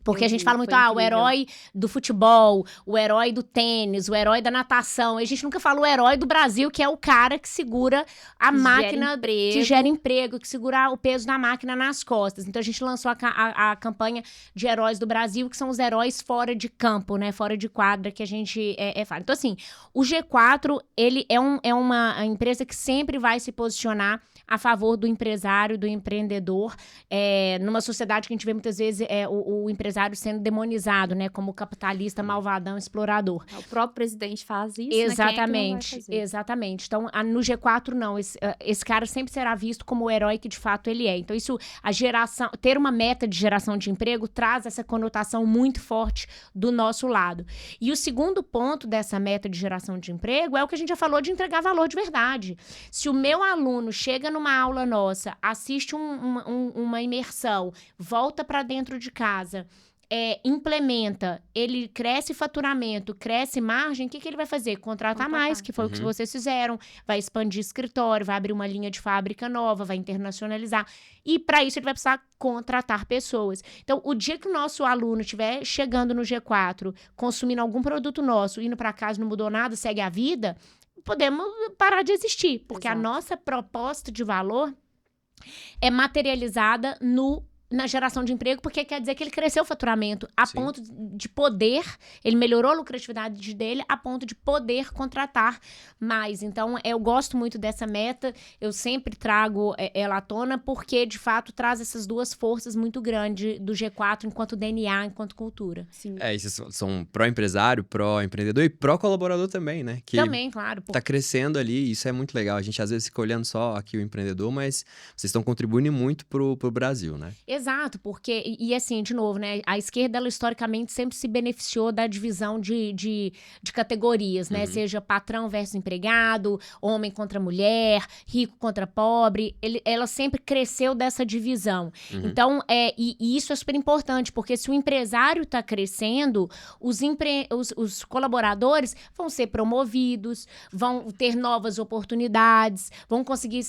Porque a gente fala muito, o herói do futebol, o herói do tênis, o herói da natação. E a gente nunca fala o herói do Brasil, que é o cara que segura a máquina, que gera emprego, que segura o peso da máquina nas costas. Então, a gente lançou a campanha de Heróis do Brasil, que são os heróis fora de campo, né? Fora de quadra, que a gente fala. Então, assim, o G4, ele é uma empresa que sempre vai se posicionar a favor do empresário, do empreendedor. Numa sociedade que a gente vê muitas vezes o empresário sendo demonizado, né, como capitalista, malvadão, explorador. O próprio presidente faz isso, exatamente, né? Quem é que não vai fazer? Exatamente. Então, no G4, não. Esse cara sempre será visto como o herói que, de fato, ele é. Então, ter uma meta de geração de emprego traz essa conotação muito forte do nosso lado. E o segundo ponto dessa meta de geração de emprego é o que a gente já falou de entregar valor de verdade. Se o meu aluno chega numa aula nossa, assiste uma imersão, volta para dentro de casa, implementa, ele cresce faturamento, cresce margem, o que ele vai fazer? Contratar mais, que foi o que vocês fizeram, vai expandir escritório, vai abrir uma linha de fábrica nova, vai internacionalizar, e para isso ele vai precisar contratar pessoas. Então, o dia que o nosso aluno estiver chegando no G4, consumindo algum produto nosso, indo para casa, não mudou nada, segue a vida, podemos parar de existir, porque a nossa proposta de valor é materializada na geração de emprego, porque quer dizer que ele cresceu o faturamento a ponto de poder, ele melhorou a lucratividade dele a ponto de poder contratar mais. Então, eu gosto muito dessa meta, eu sempre trago ela à tona, porque, de fato, traz essas duas forças muito grandes do G4 enquanto DNA, enquanto cultura. Sim. Esses são pró-empresário, pró-empreendedor e pró-colaborador também, né? Que também, claro. Tá crescendo ali, isso é muito legal. A gente, às vezes, fica olhando só aqui o empreendedor, mas vocês estão contribuindo muito pro Brasil, né? Exato, porque, assim, de novo, né, a esquerda, ela historicamente sempre se beneficiou da divisão de categorias, né, seja patrão versus empregado, homem contra mulher, rico contra pobre, ela sempre cresceu dessa divisão. Então, e isso é super importante, porque se o empresário está crescendo, os colaboradores vão ser promovidos, vão ter novas oportunidades, vão conseguir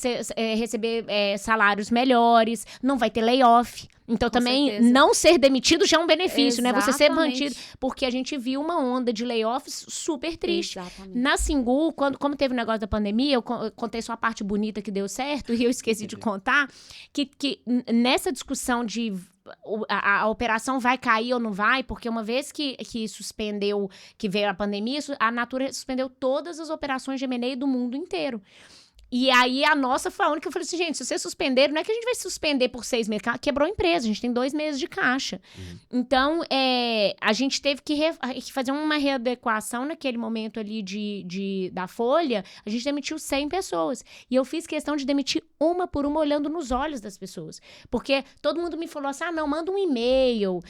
receber salários melhores, não vai ter layoff. Então, com também, certeza, não ser demitido já é um benefício, né? Você ser mantido. Porque a gente viu uma onda de layoffs super triste. Exatamente. Na Singu, como teve o negócio da pandemia, eu contei só a parte bonita que deu certo, e eu esqueci de contar, que nessa discussão de a operação vai cair ou não vai, porque uma vez que suspendeu, que veio a pandemia, a Natura suspendeu todas as operações de M&A do mundo inteiro. E aí a nossa foi a única que eu falei assim, gente, se vocês suspenderam, não é que a gente vai suspender por 6 meses, quebrou a empresa, a gente tem 2 meses de caixa. Então, a gente teve que fazer uma readequação naquele momento ali da folha, a gente demitiu 100 pessoas. E eu fiz questão de demitir uma por uma, olhando nos olhos das pessoas. Porque todo mundo me falou assim, não, manda um e-mail,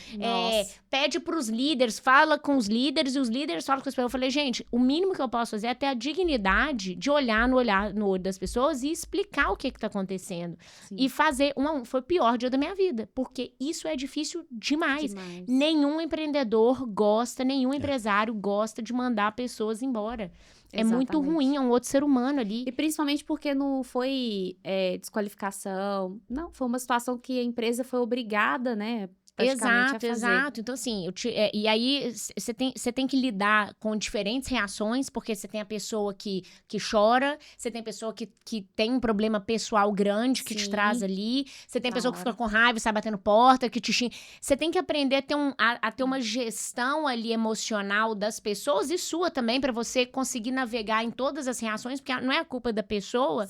pede pros líderes, fala com os líderes, e os líderes falam com as pessoas. Eu falei, gente, o mínimo que eu posso fazer é ter a dignidade de olhar no olho das pessoas e explicar o que tá acontecendo. Sim. E fazer foi o pior dia da minha vida, porque isso é difícil demais. Nenhum empreendedor gosta, nenhum empresário gosta de mandar pessoas embora. É muito ruim, é um outro ser humano ali. E principalmente porque não foi desqualificação, não, foi uma situação que a empresa foi obrigada, né, praticamente a fazer. Exato. Então, assim, e aí você tem que lidar com diferentes reações, porque você tem a pessoa que chora, você tem a pessoa que tem um problema pessoal grande que te traz ali, você tem a pessoa que fica com raiva e sai batendo porta, que te xinga. Você tem que aprender a ter uma gestão ali emocional das pessoas e sua também, pra você conseguir navegar em todas as reações, porque não é a culpa da pessoa,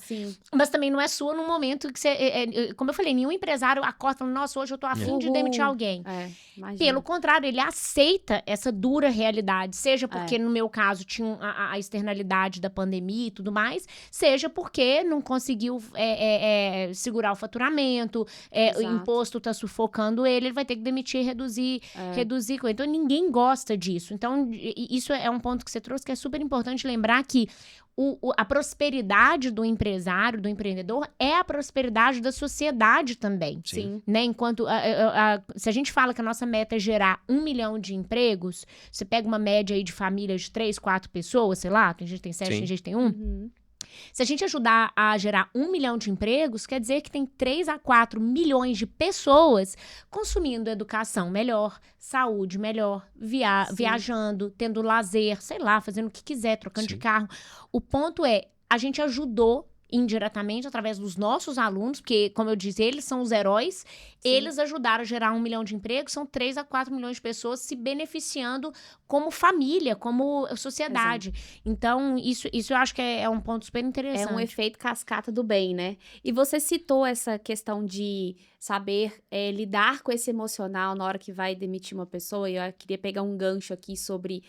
mas também não é sua no momento que você... como eu falei, nenhum empresário acorda falando, nossa, hoje eu tô afim de demitir alguém. Pelo contrário, ele aceita essa dura realidade, seja porque no meu caso tinha a externalidade da pandemia e tudo mais, seja porque não conseguiu segurar o faturamento, o imposto tá sufocando ele vai ter que demitir, reduzir. Então ninguém gosta disso. Então isso é um ponto que você trouxe que é super importante lembrar que a prosperidade do empresário, do empreendedor, é a prosperidade da sociedade também. Sim. Né? Enquanto se a gente fala que a nossa meta é gerar 1 milhão de empregos, você pega uma média aí de famílias de 3, 4 pessoas, sei lá, tem gente que tem 7, tem gente que tem 1. Se a gente ajudar a gerar 1 milhão de empregos, quer dizer que tem 3 a 4 milhões de pessoas consumindo educação melhor, saúde melhor, viajando, tendo lazer, sei lá, fazendo o que quiser, trocando de carro. O ponto é, a gente ajudou indiretamente através dos nossos alunos, porque, como eu disse, eles são os heróis, eles ajudaram a gerar 1 milhão de empregos, são 3 a 4 milhões de pessoas se beneficiando como família, como sociedade. Então, isso eu acho que é um ponto super interessante. É um efeito cascata do bem, né? E você citou essa questão de saber lidar com esse emocional na hora que vai demitir uma pessoa, e eu queria pegar um gancho aqui sobre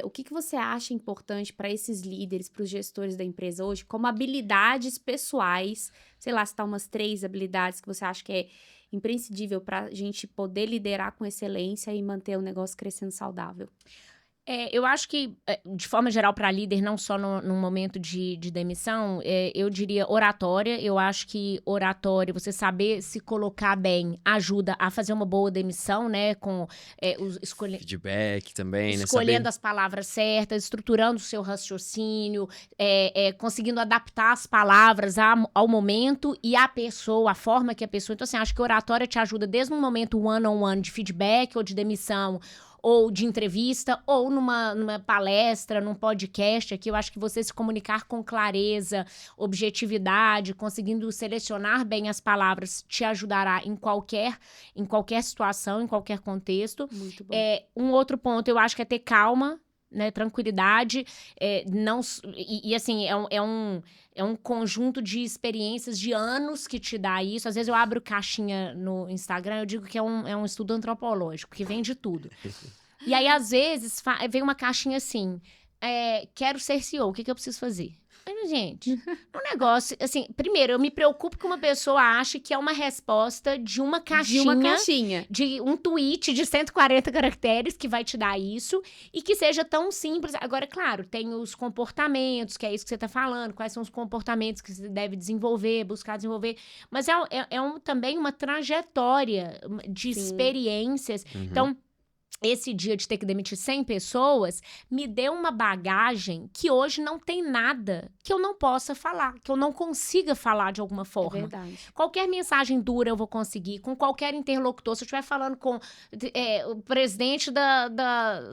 o que você acha importante para esses líderes, para os gestores da empresa hoje, como habilidades pessoais, sei lá, citar umas 3 habilidades que você acha que é imprescindível para a gente poder liderar com excelência e manter o negócio crescendo saudável. Eu acho que, de forma geral, para líder, não só no momento de demissão, eu diria oratória. Eu acho que oratória, você saber se colocar bem, ajuda a fazer uma boa demissão, né? Com feedback também, né? Escolhendo as palavras certas, estruturando o seu raciocínio, conseguindo adaptar as palavras ao momento e à pessoa, a forma que a pessoa... Então, assim, acho que oratória te ajuda desde um momento one-on-one de feedback ou de demissão, ou de entrevista, ou numa palestra, num podcast aqui. Eu acho que você se comunicar com clareza, objetividade, conseguindo selecionar bem as palavras, te ajudará em qualquer situação, em qualquer contexto. Muito bom. Um outro ponto, eu acho que é ter calma, né, tranquilidade, assim, é um conjunto de experiências de anos que te dá isso. Às vezes eu abro caixinha no Instagram, eu digo que é um estudo antropológico, que vem de tudo. E aí, às vezes, vem uma caixinha assim, quero ser CEO, o que eu preciso fazer? Mas, gente, um negócio, assim, primeiro, eu me preocupo que uma pessoa ache que é uma resposta de uma caixinha. De um tweet de 140 caracteres que vai te dar isso e que seja tão simples. Agora, claro, tem os comportamentos, que é isso que você tá falando, quais são os comportamentos que você deve desenvolver, buscar desenvolver, mas também uma trajetória de experiências. Então, esse dia de ter que demitir 100 pessoas me deu uma bagagem que hoje não tem nada que eu não possa falar, que eu não consiga falar de alguma forma. É verdade. Qualquer mensagem dura eu vou conseguir, com qualquer interlocutor. Se eu estiver falando com o presidente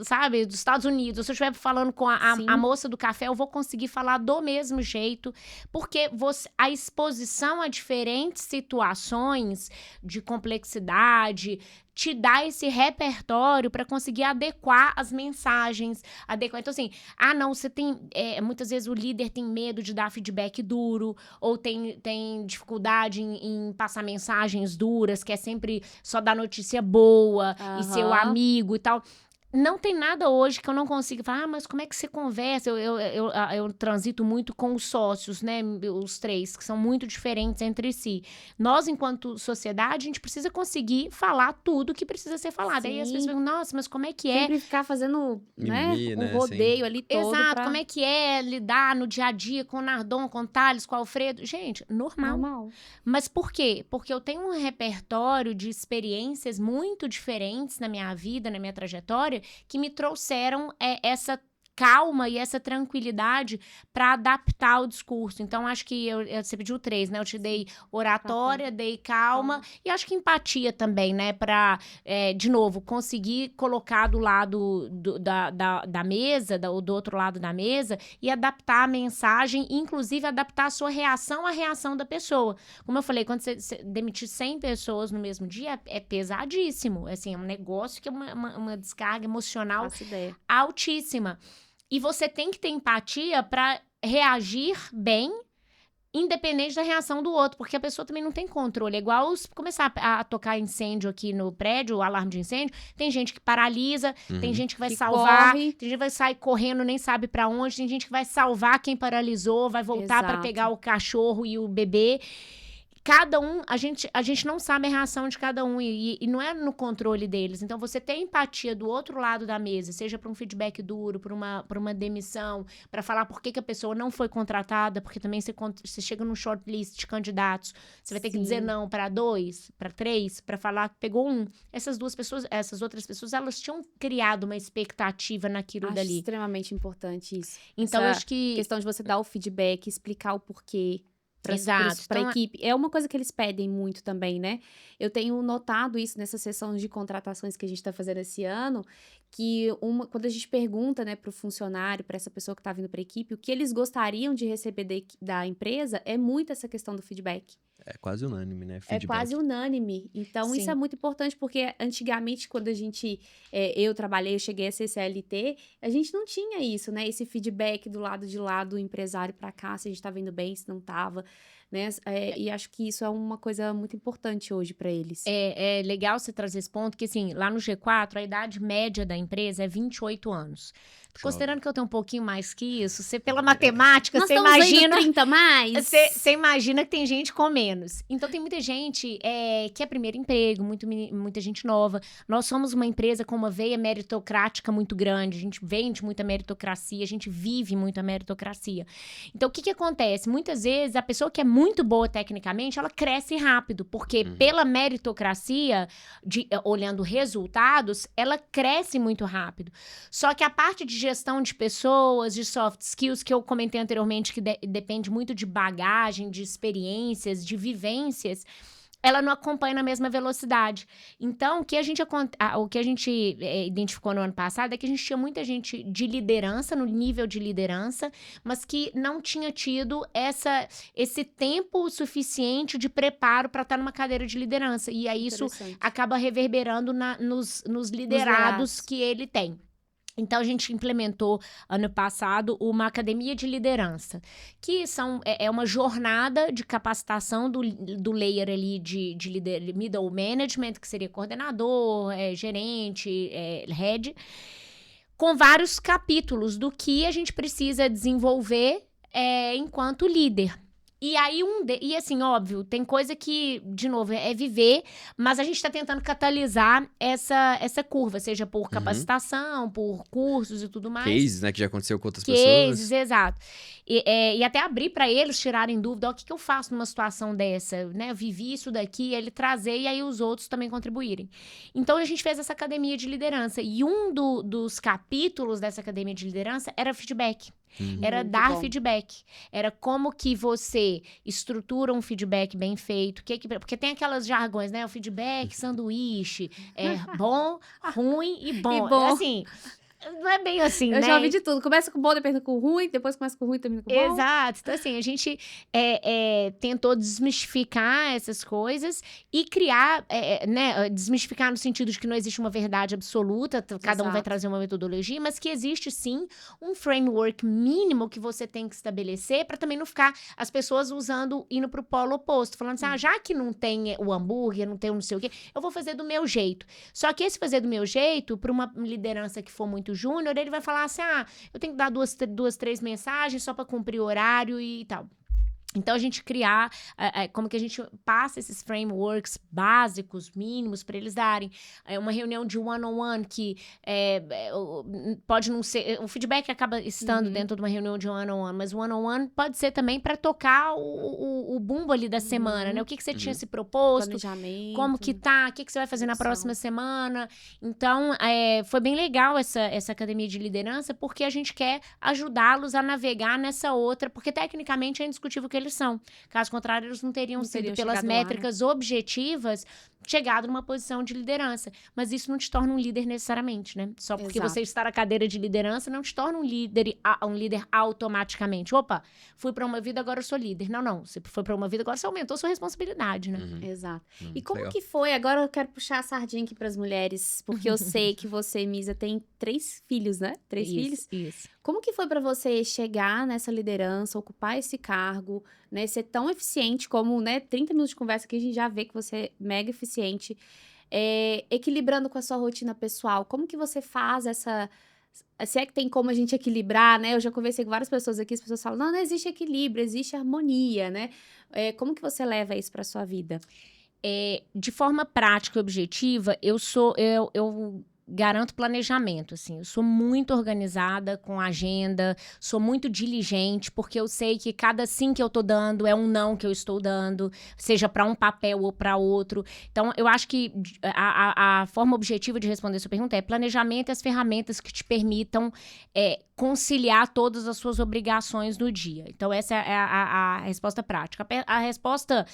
sabe, dos Estados Unidos, ou se eu estiver falando com a moça do café, eu vou conseguir falar do mesmo jeito, porque a exposição a diferentes situações de complexidade te dá esse repertório para conseguir adequar as mensagens, então assim, não, você tem, muitas vezes o líder tem medo de dar feedback duro, ou tem dificuldade em passar mensagens duras, que é sempre só dar notícia boa e ser o amigo e tal. Não tem nada hoje que eu não consiga falar, mas como é que você conversa? Eu transito muito com os sócios, né? Os três, que são muito diferentes entre si. Nós, enquanto sociedade, a gente precisa conseguir falar tudo que precisa ser falado. Sim. Aí as pessoas perguntam, nossa, mas como é que é? Sempre ficar fazendo, Mimimi, um rodeio ali todo. Exato, como é que é lidar no dia a dia com o Nardon, com o Thales, com o Alfredo? Gente, normal. Mas por quê? Porque eu tenho um repertório de experiências muito diferentes na minha vida, na minha trajetória, que me trouxeram essa calma e essa tranquilidade para adaptar o discurso. Então, acho que você pediu 3, né? Eu te dei oratória, dei calma e acho que empatia também, né? Para, de novo, conseguir colocar do lado da mesa, do outro lado da mesa e adaptar a mensagem, inclusive adaptar a sua reação à reação da pessoa. Como eu falei, quando você demitir 100 pessoas no mesmo dia, é pesadíssimo. Assim, é um negócio que é uma descarga emocional altíssima. E você tem que ter empatia para reagir bem, independente da reação do outro, porque a pessoa também não tem controle. É igual começar a tocar incêndio aqui no prédio, o alarme de incêndio, tem gente que paralisa, tem gente que vai salvar, tem gente que vai sair correndo, nem sabe para onde, tem gente que vai salvar quem paralisou, vai voltar para pegar o cachorro e o bebê. Cada um, a gente não sabe a reação de cada um e não é no controle deles. Então, você ter empatia do outro lado da mesa, seja para um feedback duro, para uma demissão, para falar por que a pessoa não foi contratada, porque também você chega num shortlist de candidatos, você vai ter que dizer não para 2, para 3, para falar que pegou 1. Essas outras pessoas, elas tinham criado uma expectativa naquilo dali. Acho extremamente importante isso. Então, eu acho que... questão de você dar o feedback, explicar o porquê. Para Então, equipe. É uma coisa que eles pedem muito também, né? Eu tenho notado isso nessa sessão de contratações que a gente está fazendo esse ano, que quando a gente pergunta, né, para o funcionário, para essa pessoa que está vindo para a equipe, o que eles gostariam de receber da empresa é muito essa questão do feedback. É quase unânime, né? Feedback. É quase unânime. Então, isso é muito importante, porque antigamente, quando eu trabalhei, eu cheguei a ser CLT, a gente não tinha isso, né? Esse feedback do lado de lá do empresário para cá, se a gente estava indo bem, se não estava, né? E acho que isso é uma coisa muito importante hoje para eles. É legal você trazer esse ponto, que assim, lá no G4, a idade média da empresa é 28 anos. Considerando que eu tenho um pouquinho mais que isso, pela matemática, você imagina... 30 mais? Você imagina que tem gente com menos. Então, tem muita gente que é primeiro emprego, muita gente nova. Nós somos uma empresa com uma veia meritocrática muito grande. A gente vende muita meritocracia, a gente vive muita meritocracia. Então, o que acontece? Muitas vezes, a pessoa que é muito boa tecnicamente, ela cresce rápido. Porque pela meritocracia, olhando resultados, ela cresce muito rápido. Só que a parte de gestão de pessoas, de soft skills, que eu comentei anteriormente, que depende muito de bagagem, de experiências, de vivências, ela não acompanha na mesma velocidade. Então, o que a gente identificou no ano passado é que a gente tinha muita gente de liderança, no nível de liderança, mas que não tinha tido esse tempo suficiente de preparo para estar numa cadeira de liderança. E aí isso acaba reverberando nos liderados que ele tem. Então, a gente implementou, ano passado, uma academia de liderança, que é uma jornada de capacitação do layer ali de middle management, que seria coordenador, gerente, head, com vários capítulos do que a gente precisa desenvolver enquanto líder. E aí, e assim, óbvio, tem coisa que, de novo, é viver, mas a gente está tentando catalisar essa curva, seja por capacitação, por cursos e tudo mais. Cases, né, que já aconteceu com outras pessoas. Exato. E até abrir para eles tirarem dúvida, o que eu faço numa situação dessa, né? Eu vivi isso daqui, ele trazer e aí os outros também contribuírem. Então, a gente fez essa academia de liderança e dos capítulos dessa academia de liderança era feedback. Era dar feedback. Era como que você estrutura um feedback bem feito. Porque tem aquelas jargões, né? O feedback, sanduíche, bom, ruim e bom. Assim, Não é bem assim, né? Eu já ouvi de tudo. Começa com bom, depois termina com ruim, depois começa com ruim, termina com bom. Exato. Então, assim, a gente tentou desmistificar essas coisas e criar, né? Desmistificar no sentido de que não existe uma verdade absoluta, cada um vai trazer uma metodologia, mas que existe, sim, um framework mínimo que você tem que estabelecer para também não ficar as pessoas indo pro polo oposto, falando assim, já que não tem o hambúrguer, não tem o não sei o quê, eu vou fazer do meu jeito. Só que esse fazer do meu jeito, para uma liderança que for muito júnior, ele vai falar assim, eu tenho que dar duas, três mensagens só para cumprir o horário e tal. Então, a gente criar, como que a gente passa esses frameworks básicos, mínimos, para eles darem. Uma reunião de one-on-one que pode não ser... O feedback acaba estando dentro de uma reunião de one-on-one, mas o one-on-one pode ser também para tocar o bumbo ali da semana, né? O que você tinha se proposto, planejamento, como que tá, o que você vai fazer na próxima semana. Então, foi bem legal essa academia de liderança, porque a gente quer ajudá-los a navegar nessa outra, porque tecnicamente é indiscutível que eles são. Caso contrário, eles não teriam sido, pelas métricas objetivas, chegado numa posição de liderança. Mas isso não te torna um líder necessariamente, né? Só porque você está na cadeira de liderança não te torna um líder automaticamente. Opa, fui promovido, agora eu sou líder. Não. Você foi promovido, agora você aumentou sua responsabilidade, né? Exato. E como que foi? Agora eu quero puxar a sardinha aqui para as mulheres, porque eu sei que você, Misa, tem 3 filhos, né? 3 filhos? Isso. Como que foi para você chegar nessa liderança, ocupar esse cargo, né? Ser tão eficiente como, né? 30 minutos de conversa aqui, a gente já vê que você é mega eficiente. Equilibrando com a sua rotina pessoal. Como que você faz essa... Se é que tem como a gente equilibrar, né? Eu já conversei com várias pessoas aqui, as pessoas falam, não existe equilíbrio, existe harmonia, né? Como que você leva isso para sua vida? De forma prática e objetiva, eu garanto planejamento, assim, eu sou muito organizada com agenda, sou muito diligente, porque eu sei que cada sim que eu tô dando é um não que eu estou dando, seja para um papel ou para outro. Então, eu acho que a forma objetiva de responder essa pergunta é planejamento e as ferramentas que te permitam conciliar todas as suas obrigações no dia. Então, essa é a resposta prática. A resposta,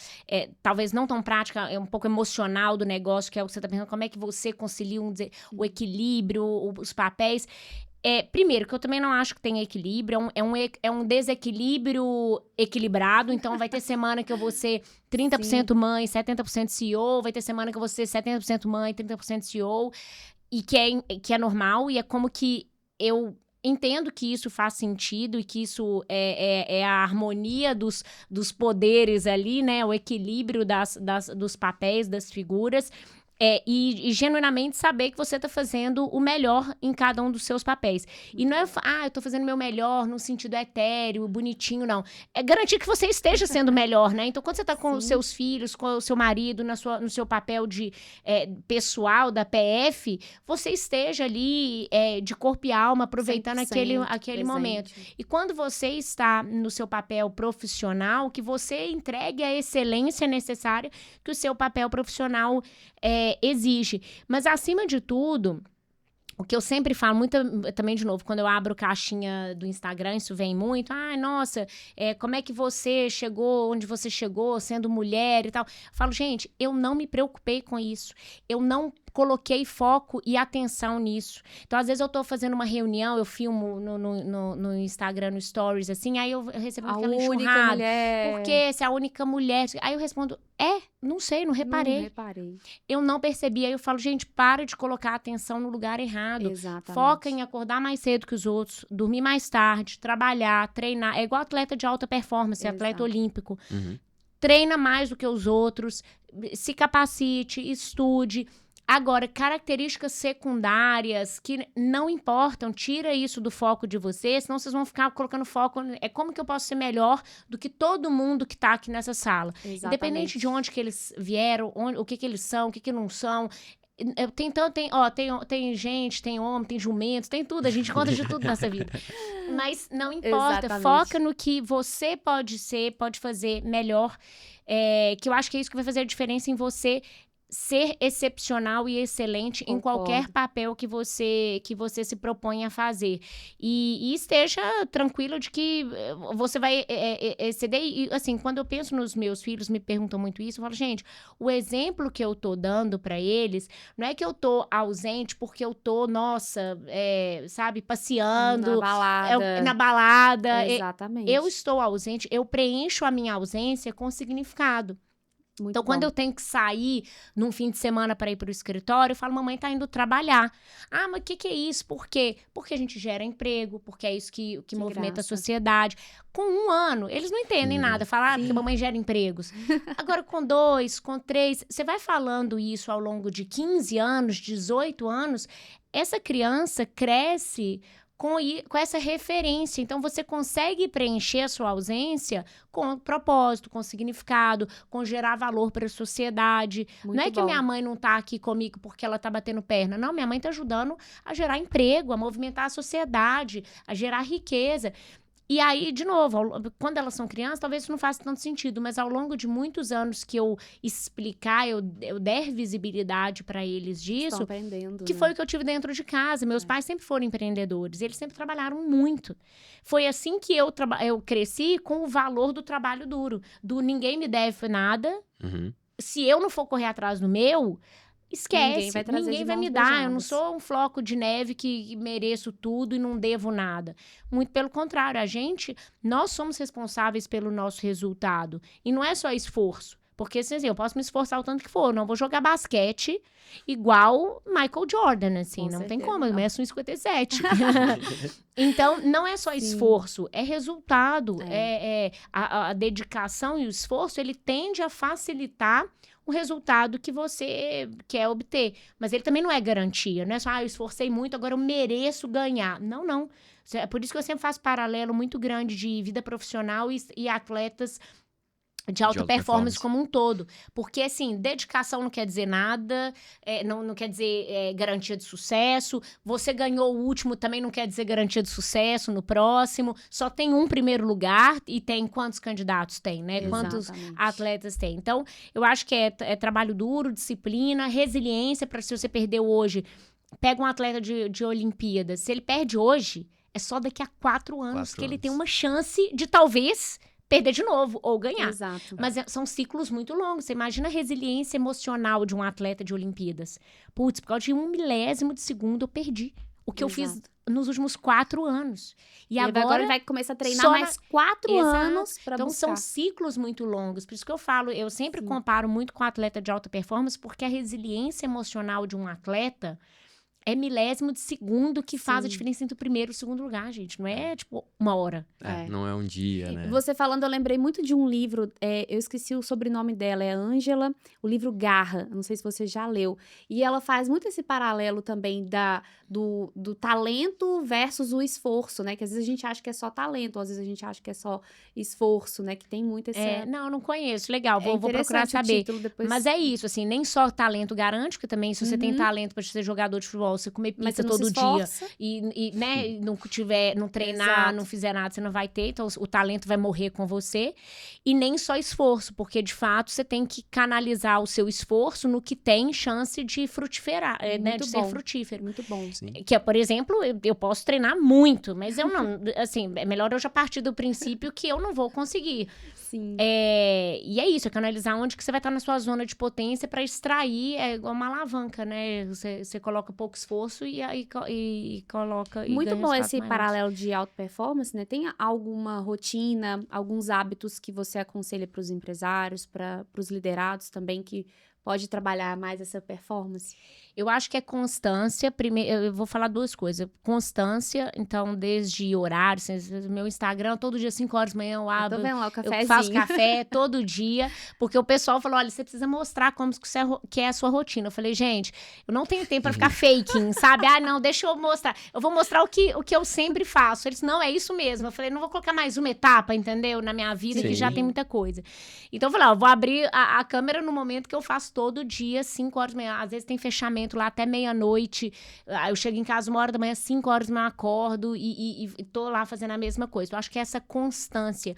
talvez não tão prática, é um pouco emocional do negócio, que é o que você está pensando, como é que você concilia o equilíbrio, os papéis. Primeiro, que eu também não acho que tem equilíbrio, é um desequilíbrio equilibrado, então vai ter semana que eu vou ser 30% mãe, 70% CEO, vai ter semana que eu vou ser 70% mãe, 30% CEO, e que é normal, e é como que eu entendo que isso faz sentido e que isso é a harmonia dos poderes ali, né? O equilíbrio dos papéis, das figuras. E genuinamente saber que você tá fazendo o melhor em cada um dos seus papéis. E não é, eu tô fazendo o meu melhor no sentido etéreo, bonitinho, não. É garantir que você esteja sendo melhor, né? Então, quando você tá com os seus filhos, com o seu marido, no seu papel de pessoal da PF, você esteja ali de corpo e alma, aproveitando aquele momento. E quando você está no seu papel profissional, que você entregue a excelência necessária que o seu papel profissional exige. Mas, acima de tudo, o que eu sempre falo, também, de novo, quando eu abro caixinha do Instagram, isso vem muito. Nossa, como é que você chegou onde você chegou, sendo mulher e tal. Eu falo, gente, eu não me preocupei com isso. Eu não coloquei foco e atenção nisso. Então, às vezes, eu tô fazendo uma reunião, eu filmo no Instagram, no Stories, assim, aí eu recebo aquela enxurrada. Por que você é a única mulher? Aí eu respondo, não sei, não reparei. Eu não percebi. Aí eu falo, gente, para de colocar a atenção no lugar errado. Exatamente. Foca em acordar mais cedo que os outros, dormir mais tarde, trabalhar, treinar. É igual atleta de alta performance, atleta olímpico. Treina mais do que os outros, se capacite, estude. Agora, características secundárias que não importam, tira isso do foco de vocês, senão vocês vão ficar colocando foco... como que eu posso ser melhor do que todo mundo que tá aqui nessa sala. Exatamente. Independente de onde que eles vieram, o que eles são, o que não são. Tem gente, tem homem, tem jumento, tem tudo, a gente conta de tudo nessa vida. Mas não importa, Exatamente. Foca no que você pode fazer melhor, que eu acho que é isso que vai fazer a diferença em você ser excepcional e excelente em qualquer papel que você se propõe a fazer. E esteja tranquilo de que você vai exceder. E, assim, quando eu penso nos meus filhos, me perguntam muito isso, eu falo, gente, o exemplo que eu tô dando para eles, não é que eu tô ausente porque eu tô, sabe, passeando. Na balada. Exatamente. Eu estou ausente, eu preencho a minha ausência com significado. Então, quando eu tenho que sair num fim de semana para ir para o escritório, eu falo, mamãe tá indo trabalhar. Ah, mas o que é isso? Por quê? Porque a gente gera emprego, porque é isso que movimenta a sociedade. Com 1 ano, eles não entendem nada. Falar, porque a mamãe gera empregos. Agora, com 2, com 3, você vai falando isso ao longo de 15 anos, 18 anos, essa criança cresce com essa referência. Então, você consegue preencher a sua ausência com propósito, com significado, com gerar valor para a sociedade. Muito não é que minha mãe não tá aqui comigo porque ela tá batendo perna. Não, minha mãe tá ajudando a gerar emprego, a movimentar a sociedade, a gerar riqueza. E aí, de novo, quando elas são crianças, talvez isso não faça tanto sentido, mas ao longo de muitos anos que eu explicar, eu der visibilidade para eles disso, que foi o que eu tive dentro de casa. Meus pais sempre foram empreendedores, eles sempre trabalharam muito. Foi assim que eu cresci com o valor do trabalho duro, do ninguém me deve nada, se eu não for correr atrás do meu... Esquece, ninguém vai me dar, eu não sou um floco de neve que mereço tudo e não devo nada. Muito pelo contrário, nós somos responsáveis pelo nosso resultado. E não é só esforço, porque assim, eu posso me esforçar o tanto que for, não vou jogar basquete igual Michael Jordan, assim, não tem como, eu meço 1,57. Então, não é só esforço, é resultado, a dedicação e o esforço, ele tende a facilitar o resultado que você quer obter. Mas ele também não é garantia, não é só, eu esforcei muito, agora eu mereço ganhar. Não. É por isso que eu sempre faço paralelo muito grande de vida profissional e atletas de alta performance como um todo. Porque, assim, dedicação não quer dizer nada, não quer dizer garantia de sucesso. Você ganhou o último, também não quer dizer garantia de sucesso no próximo. Só tem um primeiro lugar e tem quantos candidatos tem, né? Quantos atletas tem. Então, eu acho que é trabalho duro, disciplina, resiliência para se você perdeu hoje. Pega um atleta de Olimpíadas. Se ele perde hoje, é só daqui a 4 anos que ele tem uma chance de talvez... perder de novo ou ganhar. Exato. Mas são ciclos muito longos. Você imagina a resiliência emocional de um atleta de Olimpíadas. Putz, por causa de 1 milésimo de segundo eu perdi. O que eu fiz nos últimos 4 anos. E agora ele vai começar a treinar mais 4 anos para Então, são ciclos muito longos. Por isso que eu falo, eu sempre comparo muito com atleta de alta performance, porque a resiliência emocional de um atleta... é milésimo de segundo que faz a diferença entre o primeiro e o segundo lugar, gente. Não é, tipo, 1 hora. Não é um dia, né? Você falando, eu lembrei muito de um livro, eu esqueci o sobrenome dela, é Ângela, o livro Garra, não sei se você já leu. E ela faz muito esse paralelo também do talento versus o esforço, né? Que às vezes a gente acha que é só talento, às vezes a gente acha que é só esforço, né? Que tem muito esse... não conheço. Legal, vou procurar saber. Depois... Mas é isso, assim, nem só talento garante, porque também se você tem talento para ser jogador de futebol, você comer pizza todo dia e né, não treinar, não fizer nada, você não vai ter, então o talento vai morrer com você. E nem só esforço, porque de fato você tem que canalizar o seu esforço no que tem chance de frutificar, né, de ser frutífero. Muito bom. Sim. Que é, por exemplo, eu posso treinar muito, mas eu não, assim, é melhor eu já partir do princípio que eu não vou conseguir. Sim. E é isso, é canalizar onde que você vai estar na sua zona de potência para extrair, é igual uma alavanca, né? Você coloca pouco esforço e aí coloca... Muito bom esse paralelo de alta performance, né? Tem alguma rotina, alguns hábitos que você aconselha para os empresários, para os liderados também, que pode trabalhar mais essa performance? Eu acho que é constância. Primeiro, eu vou falar 2 coisas. Constância, então, desde horários. Meu Instagram, todo dia, 5 horas da manhã, eu abro. Eu tô vendo lá o cafezinho. Eu faço café todo dia, porque o pessoal falou, olha, você precisa mostrar como que é a sua rotina. Eu falei, gente, eu não tenho tempo pra ficar faking, sabe? Não, deixa eu mostrar. Eu vou mostrar o que eu sempre faço. Eles, não, é isso mesmo. Eu falei, não vou colocar mais uma etapa, entendeu? Na minha vida, que já tem muita coisa. Então, eu falei, eu vou abrir a câmera no momento que eu faço todo dia, 5 horas da manhã. Às vezes tem fechamento lá até meia-noite. Eu chego em casa 1h da manhã, 5 horas da manhã, acordo e tô lá fazendo a mesma coisa. Eu acho que essa constância.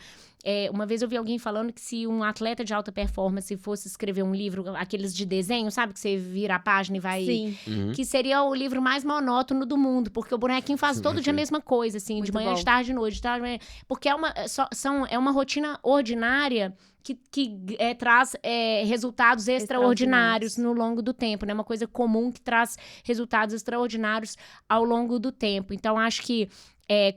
Uma vez eu vi alguém falando que se um atleta de alta performance fosse escrever um livro, aqueles de desenho, sabe? Que você vira a página e vai... Sim. Que seria o livro mais monótono do mundo, porque o bonequinho faz todo dia a mesma coisa, assim, Muito de manhã, bom. de tarde, de noite, de tarde, de manhã. Porque é uma rotina ordinária que traz resultados extraordinários no longo do tempo, né? Uma coisa comum que traz resultados extraordinários ao longo do tempo. Então, acho que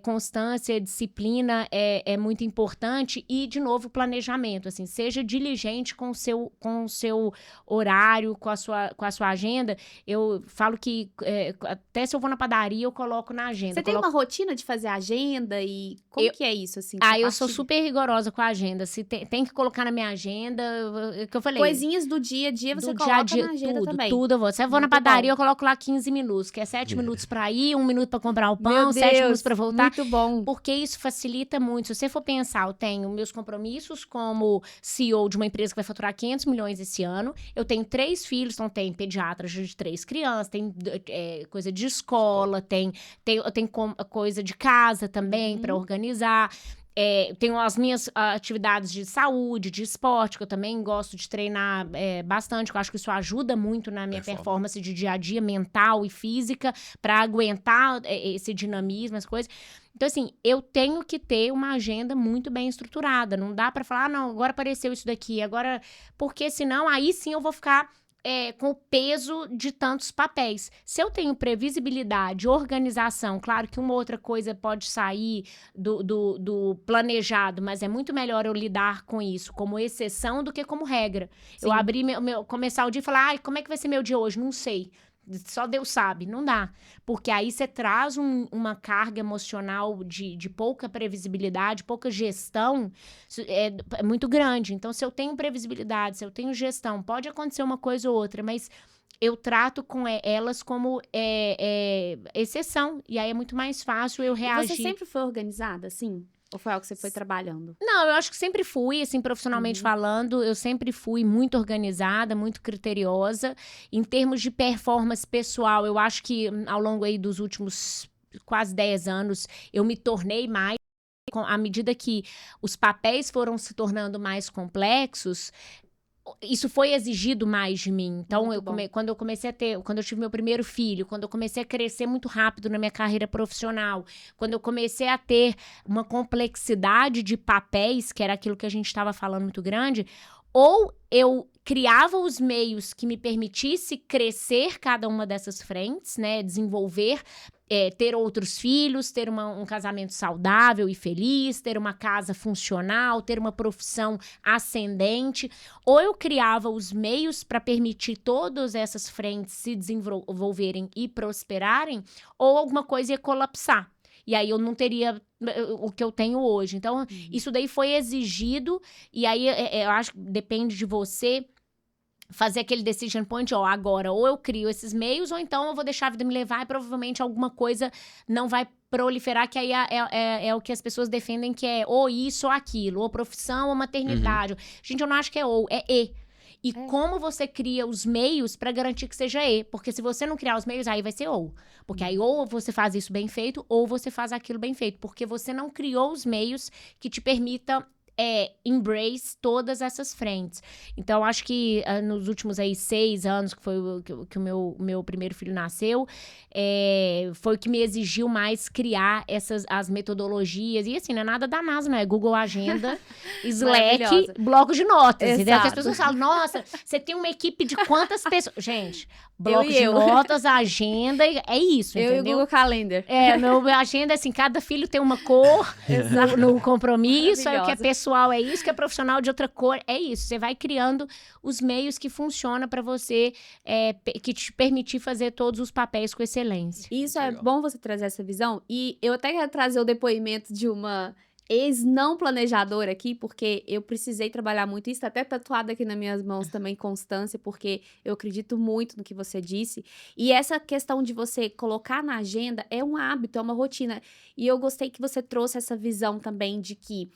constância, disciplina é muito importante e, de novo, planejamento, assim, seja diligente com o seu horário, com a sua agenda. Eu falo que até se eu vou na padaria, eu coloco na agenda. Você tem uma rotina de fazer agenda e como que é isso, assim? Eu sou super rigorosa com a agenda. Se tem que colocar na minha agenda, que eu falei. Coisinhas do dia a dia você coloca na agenda também. Tudo eu vou. Se eu vou na padaria, eu coloco lá 15 minutos, que é 7 minutos pra ir, 1 minuto pra comprar o pão, 7 minutos pra voltar. Muito bom. Porque isso facilita muito. Se você for pensar, eu tenho meus compromissos como CEO de uma empresa que vai faturar 500 milhões esse ano. Eu tenho 3 filhos, então tem pediatras de 3 crianças, tem coisa de escola, eu tenho coisa de casa também pra organizar. Tenho as minhas atividades de saúde, de esporte, que eu também gosto de treinar bastante, que eu acho que isso ajuda muito na minha performance de dia a dia, mental e física, para aguentar esse dinamismo, as coisas. Então, assim, eu tenho que ter uma agenda muito bem estruturada. Não dá para falar, não, agora apareceu isso daqui, agora... Porque senão, aí sim eu vou ficar... com o peso de tantos papéis. Se eu tenho previsibilidade, organização, claro que uma outra coisa pode sair do planejado, mas é muito melhor eu lidar com isso como exceção do que como regra. Sim. Eu abrir começar o dia e falar, como é que vai ser meu dia hoje? Não sei. Só Deus sabe, não dá. Porque aí você traz uma carga emocional de pouca previsibilidade, pouca gestão, é muito grande. Então, se eu tenho previsibilidade, se eu tenho gestão, pode acontecer uma coisa ou outra, mas eu trato com elas como exceção. E aí é muito mais fácil eu reagir. E você sempre foi organizada, assim? Ou foi algo que você foi trabalhando? Não, eu acho que sempre fui, assim, profissionalmente falando, eu sempre fui muito organizada, muito criteriosa. Em termos de performance pessoal, eu acho que ao longo aí dos últimos quase 10 anos, eu me tornei mais. À medida que os papéis foram se tornando mais complexos, isso foi exigido mais de mim. Então, quando eu tive meu primeiro filho, quando eu comecei a crescer muito rápido na minha carreira profissional, quando eu comecei a ter uma complexidade de papéis, que era aquilo que a gente estava falando muito grande, ou eu criava os meios que me permitisse crescer cada uma dessas frentes, né, desenvolver, ter outros filhos, ter um casamento saudável e feliz, ter uma casa funcional, ter uma profissão ascendente, ou eu criava os meios para permitir todas essas frentes se desenvolverem e prosperarem, ou alguma coisa ia colapsar. E aí eu não teria o que eu tenho hoje. Então, isso daí foi exigido, e aí eu acho que depende de você fazer aquele decision point, agora, ou eu crio esses meios, ou então eu vou deixar a vida me levar e provavelmente alguma coisa não vai proliferar, que aí é o que as pessoas defendem, que é ou isso ou aquilo, ou profissão ou maternidade. Gente, eu não acho que é ou, é e. E como você cria os meios para garantir que seja e. Porque se você não criar os meios, aí vai ser ou. Porque aí ou você faz isso bem feito, ou você faz aquilo bem feito. Porque você não criou os meios que te permitam embrace todas essas frentes. Então, acho que nos últimos aí 6 anos, que foi que o meu primeiro filho nasceu, foi o que me exigiu mais criar as metodologias. E assim, não é nada da NASA, não é Google Agenda, Slack, bloco de notas. Entendeu? Porque as pessoas falam, nossa, você tem uma equipe de quantas pessoas? Gente, bloco de notas, agenda, é isso, entendeu? Eu e o Google Calendar. Minha agenda, assim, cada filho tem uma cor no compromisso, aí o que é pessoal é isso, que é profissional de outra cor, é isso. Você vai criando os meios que funcionam para você, que te permitir fazer todos os papéis com excelência. Isso é bom você trazer essa visão. E eu até quero trazer o depoimento de uma ex-não planejadora aqui, porque eu precisei trabalhar muito isso, tá até tatuado aqui nas minhas mãos também, constância, porque eu acredito muito no que você disse. E essa questão de você colocar na agenda é um hábito, é uma rotina. E eu gostei que você trouxe essa visão também de que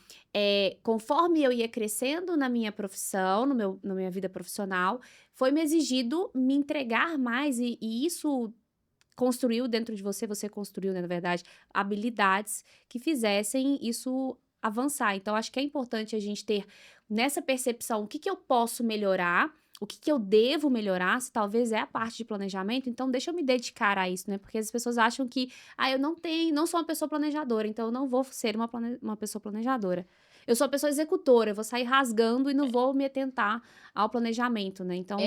conforme eu ia crescendo na minha profissão, na minha vida profissional, foi me exigido me entregar mais e isso construiu dentro de você construiu, né, na verdade, habilidades que fizessem isso avançar. Então, acho que é importante a gente ter nessa percepção o que eu posso melhorar, o que eu devo melhorar, se talvez é a parte de planejamento, então deixa eu me dedicar a isso, né? Porque as pessoas acham que, eu não sou uma pessoa planejadora, então eu não vou ser uma pessoa planejadora. Eu sou uma pessoa executora, eu vou sair rasgando e não vou me atentar ao planejamento, né? Então...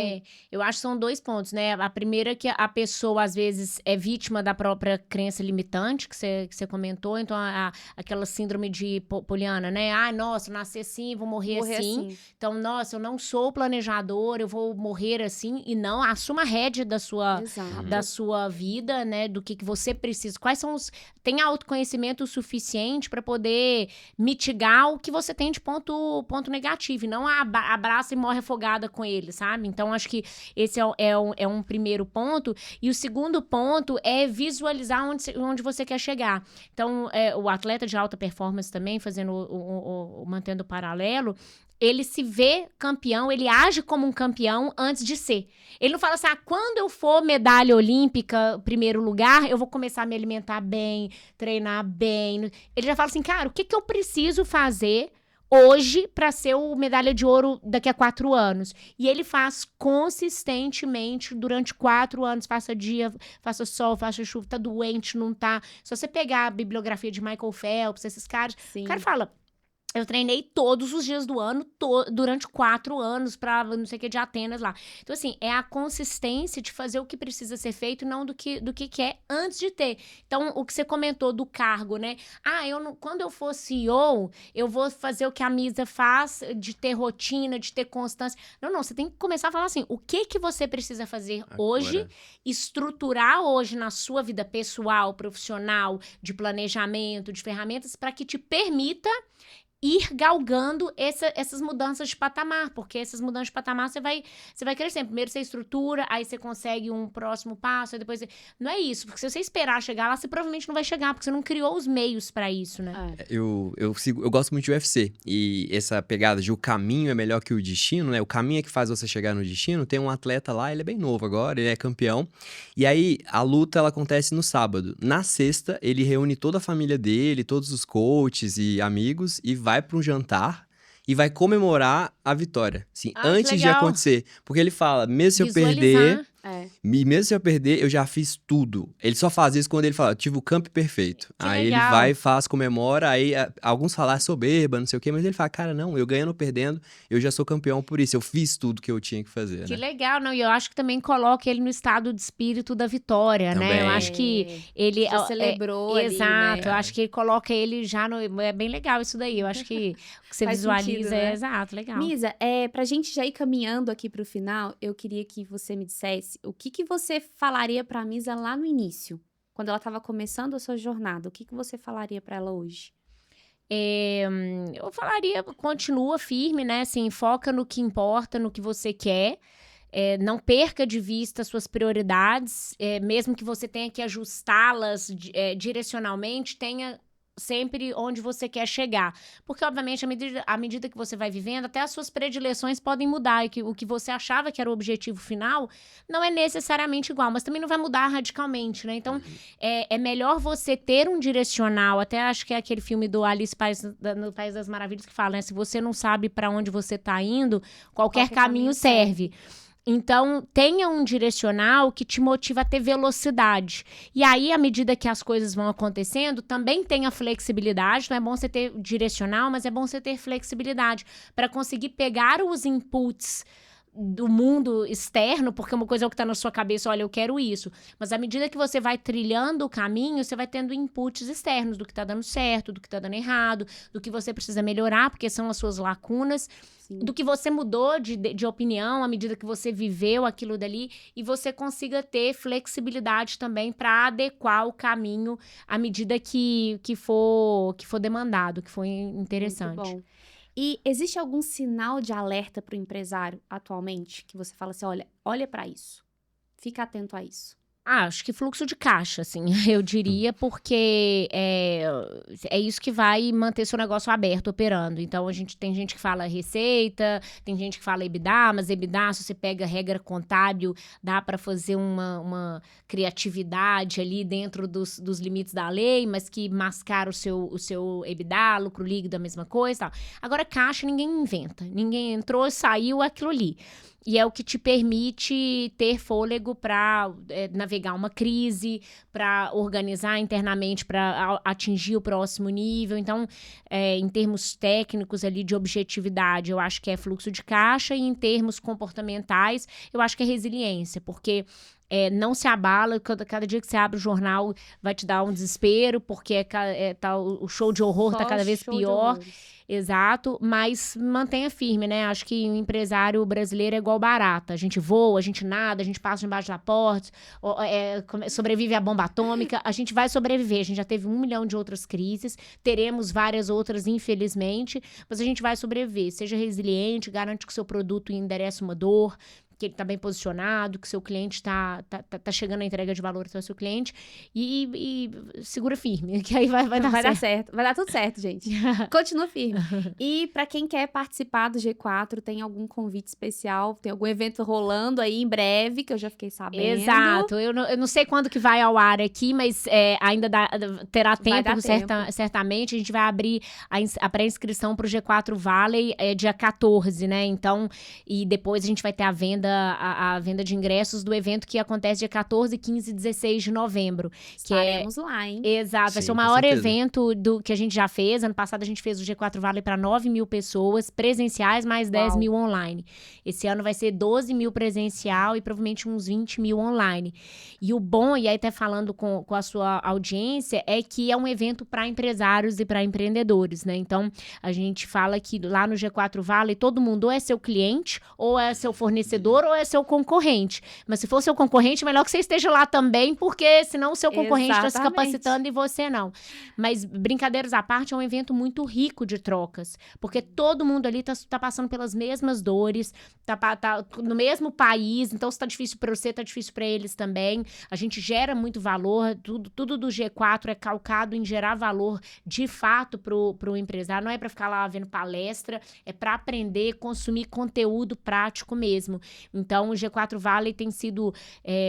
eu acho que são 2 pontos, né? A primeira é que a pessoa, às vezes, é vítima da própria crença limitante, que você comentou. Então, aquela síndrome de Poliana, né? Nossa, eu nasci assim, vou morrer assim. Então, nossa, eu não sou planejador, eu vou morrer assim. E não, assuma a rédea da sua vida, né? Do que você precisa. Quais são os... Tem autoconhecimento suficiente para poder mitigar o que você tem de ponto negativo. E não abraça e morre afogada com ele, sabe? Então, acho que esse é um primeiro ponto. E o segundo ponto é visualizar onde você quer chegar. Então, o atleta de alta performance também, mantendo o paralelo, ele se vê campeão, ele age como um campeão antes de ser. Ele não fala assim, quando eu for medalha olímpica, primeiro lugar, eu vou começar a me alimentar bem, treinar bem. Ele já fala assim, cara, o que eu preciso fazer hoje para ser o medalha de ouro daqui a 4 anos. E ele faz consistentemente durante 4 anos, faça dia, faça sol, faça chuva, tá doente, não tá. Se você pegar a bibliografia de Michael Phelps, esses caras, o cara fala... Eu treinei todos os dias do ano, durante 4 anos, pra não sei o que, de Atenas lá. Então, assim, é a consistência de fazer o que precisa ser feito e não do que quer antes de ter. Então, o que você comentou do cargo, né? Quando eu for CEO, eu vou fazer o que a Misa faz, de ter rotina, de ter constância. Não, você tem que começar a falar assim, o que você precisa fazer hoje, estruturar hoje na sua vida pessoal, profissional, de planejamento, de ferramentas, para que te permita ir galgando essas mudanças de patamar, porque essas mudanças de patamar você vai crescendo. Primeiro você estrutura, aí você consegue um próximo passo, aí depois... Não é isso, porque se você esperar chegar lá, você provavelmente não vai chegar, porque você não criou os meios pra isso, né? Eu gosto muito de UFC, e essa pegada de o caminho é melhor que o destino, né? O caminho é que faz você chegar no destino. Tem um atleta lá, ele é bem novo agora, ele é campeão, e aí a luta, ela acontece no sábado. Na sexta, ele reúne toda a família dele, todos os coaches e amigos, e vai para um jantar e vai comemorar a vitória, assim, antes de acontecer. Porque ele fala, mesmo se eu perder, eu já fiz tudo. Ele só faz isso quando ele fala, eu tive o campo perfeito. Aí ele vai, faz, comemora, aí alguns falam soberba, não sei o quê, mas ele fala, cara, não, eu ganhando ou perdendo, eu já sou campeão por isso, eu fiz tudo que eu tinha que fazer, Que legal, não, e eu acho que também coloca ele no estado de espírito da vitória, também, né? Eu acho que ele... Já celebrou ali, exato, né? Eu acho que ele coloca ele já no... É bem legal isso daí, eu acho que o que você visualiza sentido, né? Exato, legal. Misa, pra gente já ir caminhando aqui pro final, eu queria que você me dissesse o que você falaria pra Misa lá no início, quando ela estava começando a sua jornada. O que você falaria pra ela hoje? Eu falaria, continua firme, né? Assim, foca no que importa, no que você quer. Não perca de vista suas prioridades, mesmo que você tenha que ajustá-las direcionalmente, tenha sempre onde você quer chegar. Porque, obviamente, à medida que você vai vivendo, até as suas predileções podem mudar. E o que você achava que era o objetivo final não é necessariamente igual, mas também não vai mudar radicalmente, né? Então, é melhor você ter um direcional. Até acho que é aquele filme do Alice no País das Maravilhas que fala, né? Se você não sabe para onde você tá indo, qualquer caminho serve. Então, tenha um direcional que te motiva a ter velocidade. E aí, à medida que as coisas vão acontecendo, também tenha flexibilidade. Não é bom você ter direcional, mas é bom você ter flexibilidade para conseguir pegar os inputs do mundo externo, porque uma coisa é o que está na sua cabeça, olha, eu quero isso. Mas à medida que você vai trilhando o caminho, você vai tendo inputs externos do que está dando certo, do que está dando errado, do que você precisa melhorar, porque são as suas lacunas, Sim. do que você mudou de opinião à medida que você viveu aquilo dali, e você consiga ter flexibilidade também para adequar o caminho à medida que for demandado, que for interessante. Muito bom. E existe algum sinal de alerta para o empresário atualmente que você fala assim, olha para isso, fica atento a isso? Acho que fluxo de caixa, assim, eu diria, porque é isso que vai manter seu negócio aberto, operando. Então, tem gente que fala receita, tem gente que fala EBITDA, mas EBITDA, se você pega a regra contábil, dá para fazer uma criatividade ali dentro dos limites da lei, mas que mascara o seu EBITDA, lucro líquido, a mesma coisa e tal. Agora, caixa ninguém inventa. Ninguém entrou, saiu aquilo ali. E é o que te permite ter fôlego para navegar uma crise, para organizar internamente, para atingir o próximo nível. Então, em termos técnicos ali de objetividade, eu acho que é fluxo de caixa, e em termos comportamentais, eu acho que é resiliência, porque não se abala, cada dia que você abre o jornal vai te dar um desespero, porque o show de horror está cada vez pior. Exato, mas mantenha firme, né? Acho que o empresário brasileiro é igual barata. A gente voa, a gente nada, a gente passa embaixo da porta, sobrevive à bomba atômica. A gente vai sobreviver. A gente já teve 1 milhão de outras crises, teremos várias outras, infelizmente, mas a gente vai sobreviver. Seja resiliente, garante que o seu produto endereça uma dor, que ele está bem posicionado, que seu cliente tá chegando a entrega de valor para o seu cliente, e segura firme, que aí vai dar certo. Vai dar tudo certo, gente. Continua firme. E para quem quer participar do G4, tem algum convite especial? Tem algum evento rolando aí em breve, que eu já fiquei sabendo? Exato. Eu não sei quando que vai ao ar aqui, mas ainda terá tempo, certamente. A gente vai abrir a pré-inscrição para o G4 Valley dia 14, né? Então, e depois a gente vai ter a venda de ingressos do evento que acontece dia 14, 15 e 16 de novembro. Estaremos lá, hein? Exato, vai ser o maior evento que a gente já fez. Ano passado a gente fez o G4 Valley para 9 mil pessoas presenciais, mais 10 mil online. Esse ano vai ser 12 mil presencial e provavelmente uns 20 mil online. E o bom, e aí até falando com a sua audiência, é que é um evento para empresários e para empreendedores, né? Então, a gente fala que lá no G4 Valley, todo mundo ou é seu cliente, ou é seu fornecedor, ou é seu concorrente. Mas se for seu concorrente, melhor que você esteja lá também, porque senão o seu concorrente está se capacitando e você não. Mas, brincadeiras à parte, é um evento muito rico de trocas, porque todo mundo ali tá passando pelas mesmas dores, tá no mesmo país, então se tá difícil para você, tá difícil para eles também. A gente gera muito valor, tudo do G4 é calcado em gerar valor de fato pro empresário, não é para ficar lá vendo palestra, é para aprender, consumir conteúdo prático mesmo. Então, o G4 Valley tem sido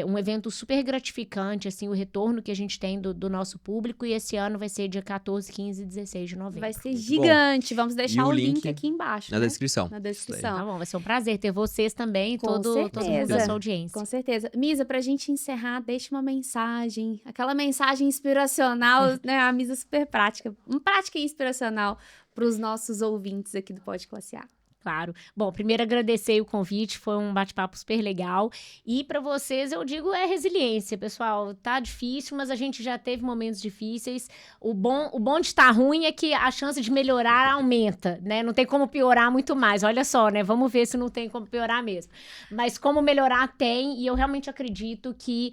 um evento super gratificante, assim, o retorno que a gente tem do nosso público, e esse ano vai ser dia 14, 15 e 16 de novembro. Vai ser gigante. Vamos deixar o link aqui embaixo, na descrição. Na descrição. Tá bom, vai ser um prazer ter vocês também, todo mundo da sua audiência. Com certeza. Misa, pra gente encerrar, deixa uma mensagem, aquela mensagem inspiracional, né? A Misa super prática e inspiracional pros nossos ouvintes aqui do Pod Classe A. Claro. Bom, primeiro agradecer o convite, foi um bate-papo super legal. E para vocês, eu digo, resiliência, pessoal. Tá difícil, mas a gente já teve momentos difíceis. O bom de estar ruim é que a chance de melhorar aumenta, né? Não tem como piorar muito mais. Olha só, né? Vamos ver se não tem como piorar mesmo. Mas como melhorar tem, e eu realmente acredito que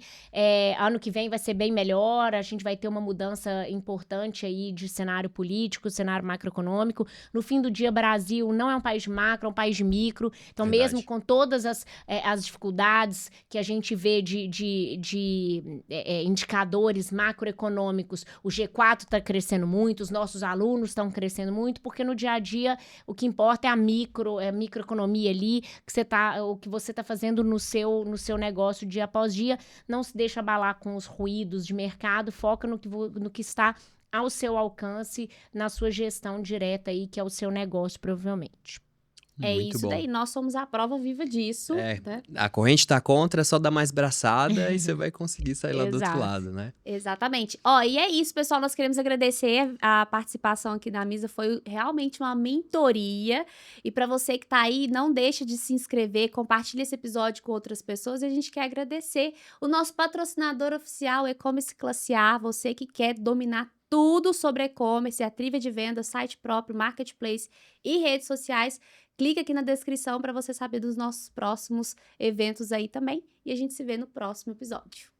ano que vem vai ser bem melhor. A gente vai ter uma mudança importante aí de cenário político, cenário macroeconômico. No fim do dia, Brasil não é um país de macro, é um país de micro. Então, mesmo com todas as dificuldades que a gente vê de indicadores macroeconômicos, o G4 está crescendo muito, os nossos alunos estão crescendo muito, porque no dia a dia o que importa é a microeconomia ali, o que você está fazendo no seu negócio dia após dia. Não se deixa abalar com os ruídos de mercado, foca no que está ao seu alcance, na sua gestão direta aí, que é o seu negócio, provavelmente. É Muito isso bom. daí, nós somos a prova viva disso. É, Né? a corrente tá contra, é só dar mais braçada e você vai conseguir sair lá do outro Exato. lado, né? Exatamente. Ó, e é isso, pessoal. Nós queremos agradecer a participação aqui na Misa. Foi realmente uma mentoria. E para você que tá aí, não deixa de se inscrever, compartilha esse episódio com outras pessoas. E a gente quer agradecer o nosso patrocinador oficial, E-Commerce Classe A. Você que quer dominar tudo sobre e-commerce, a trilha de venda, site próprio, marketplace e redes sociais. Clica aqui na descrição para você saber dos nossos próximos eventos aí também. E a gente se vê no próximo episódio.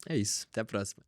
É isso. Até a próxima.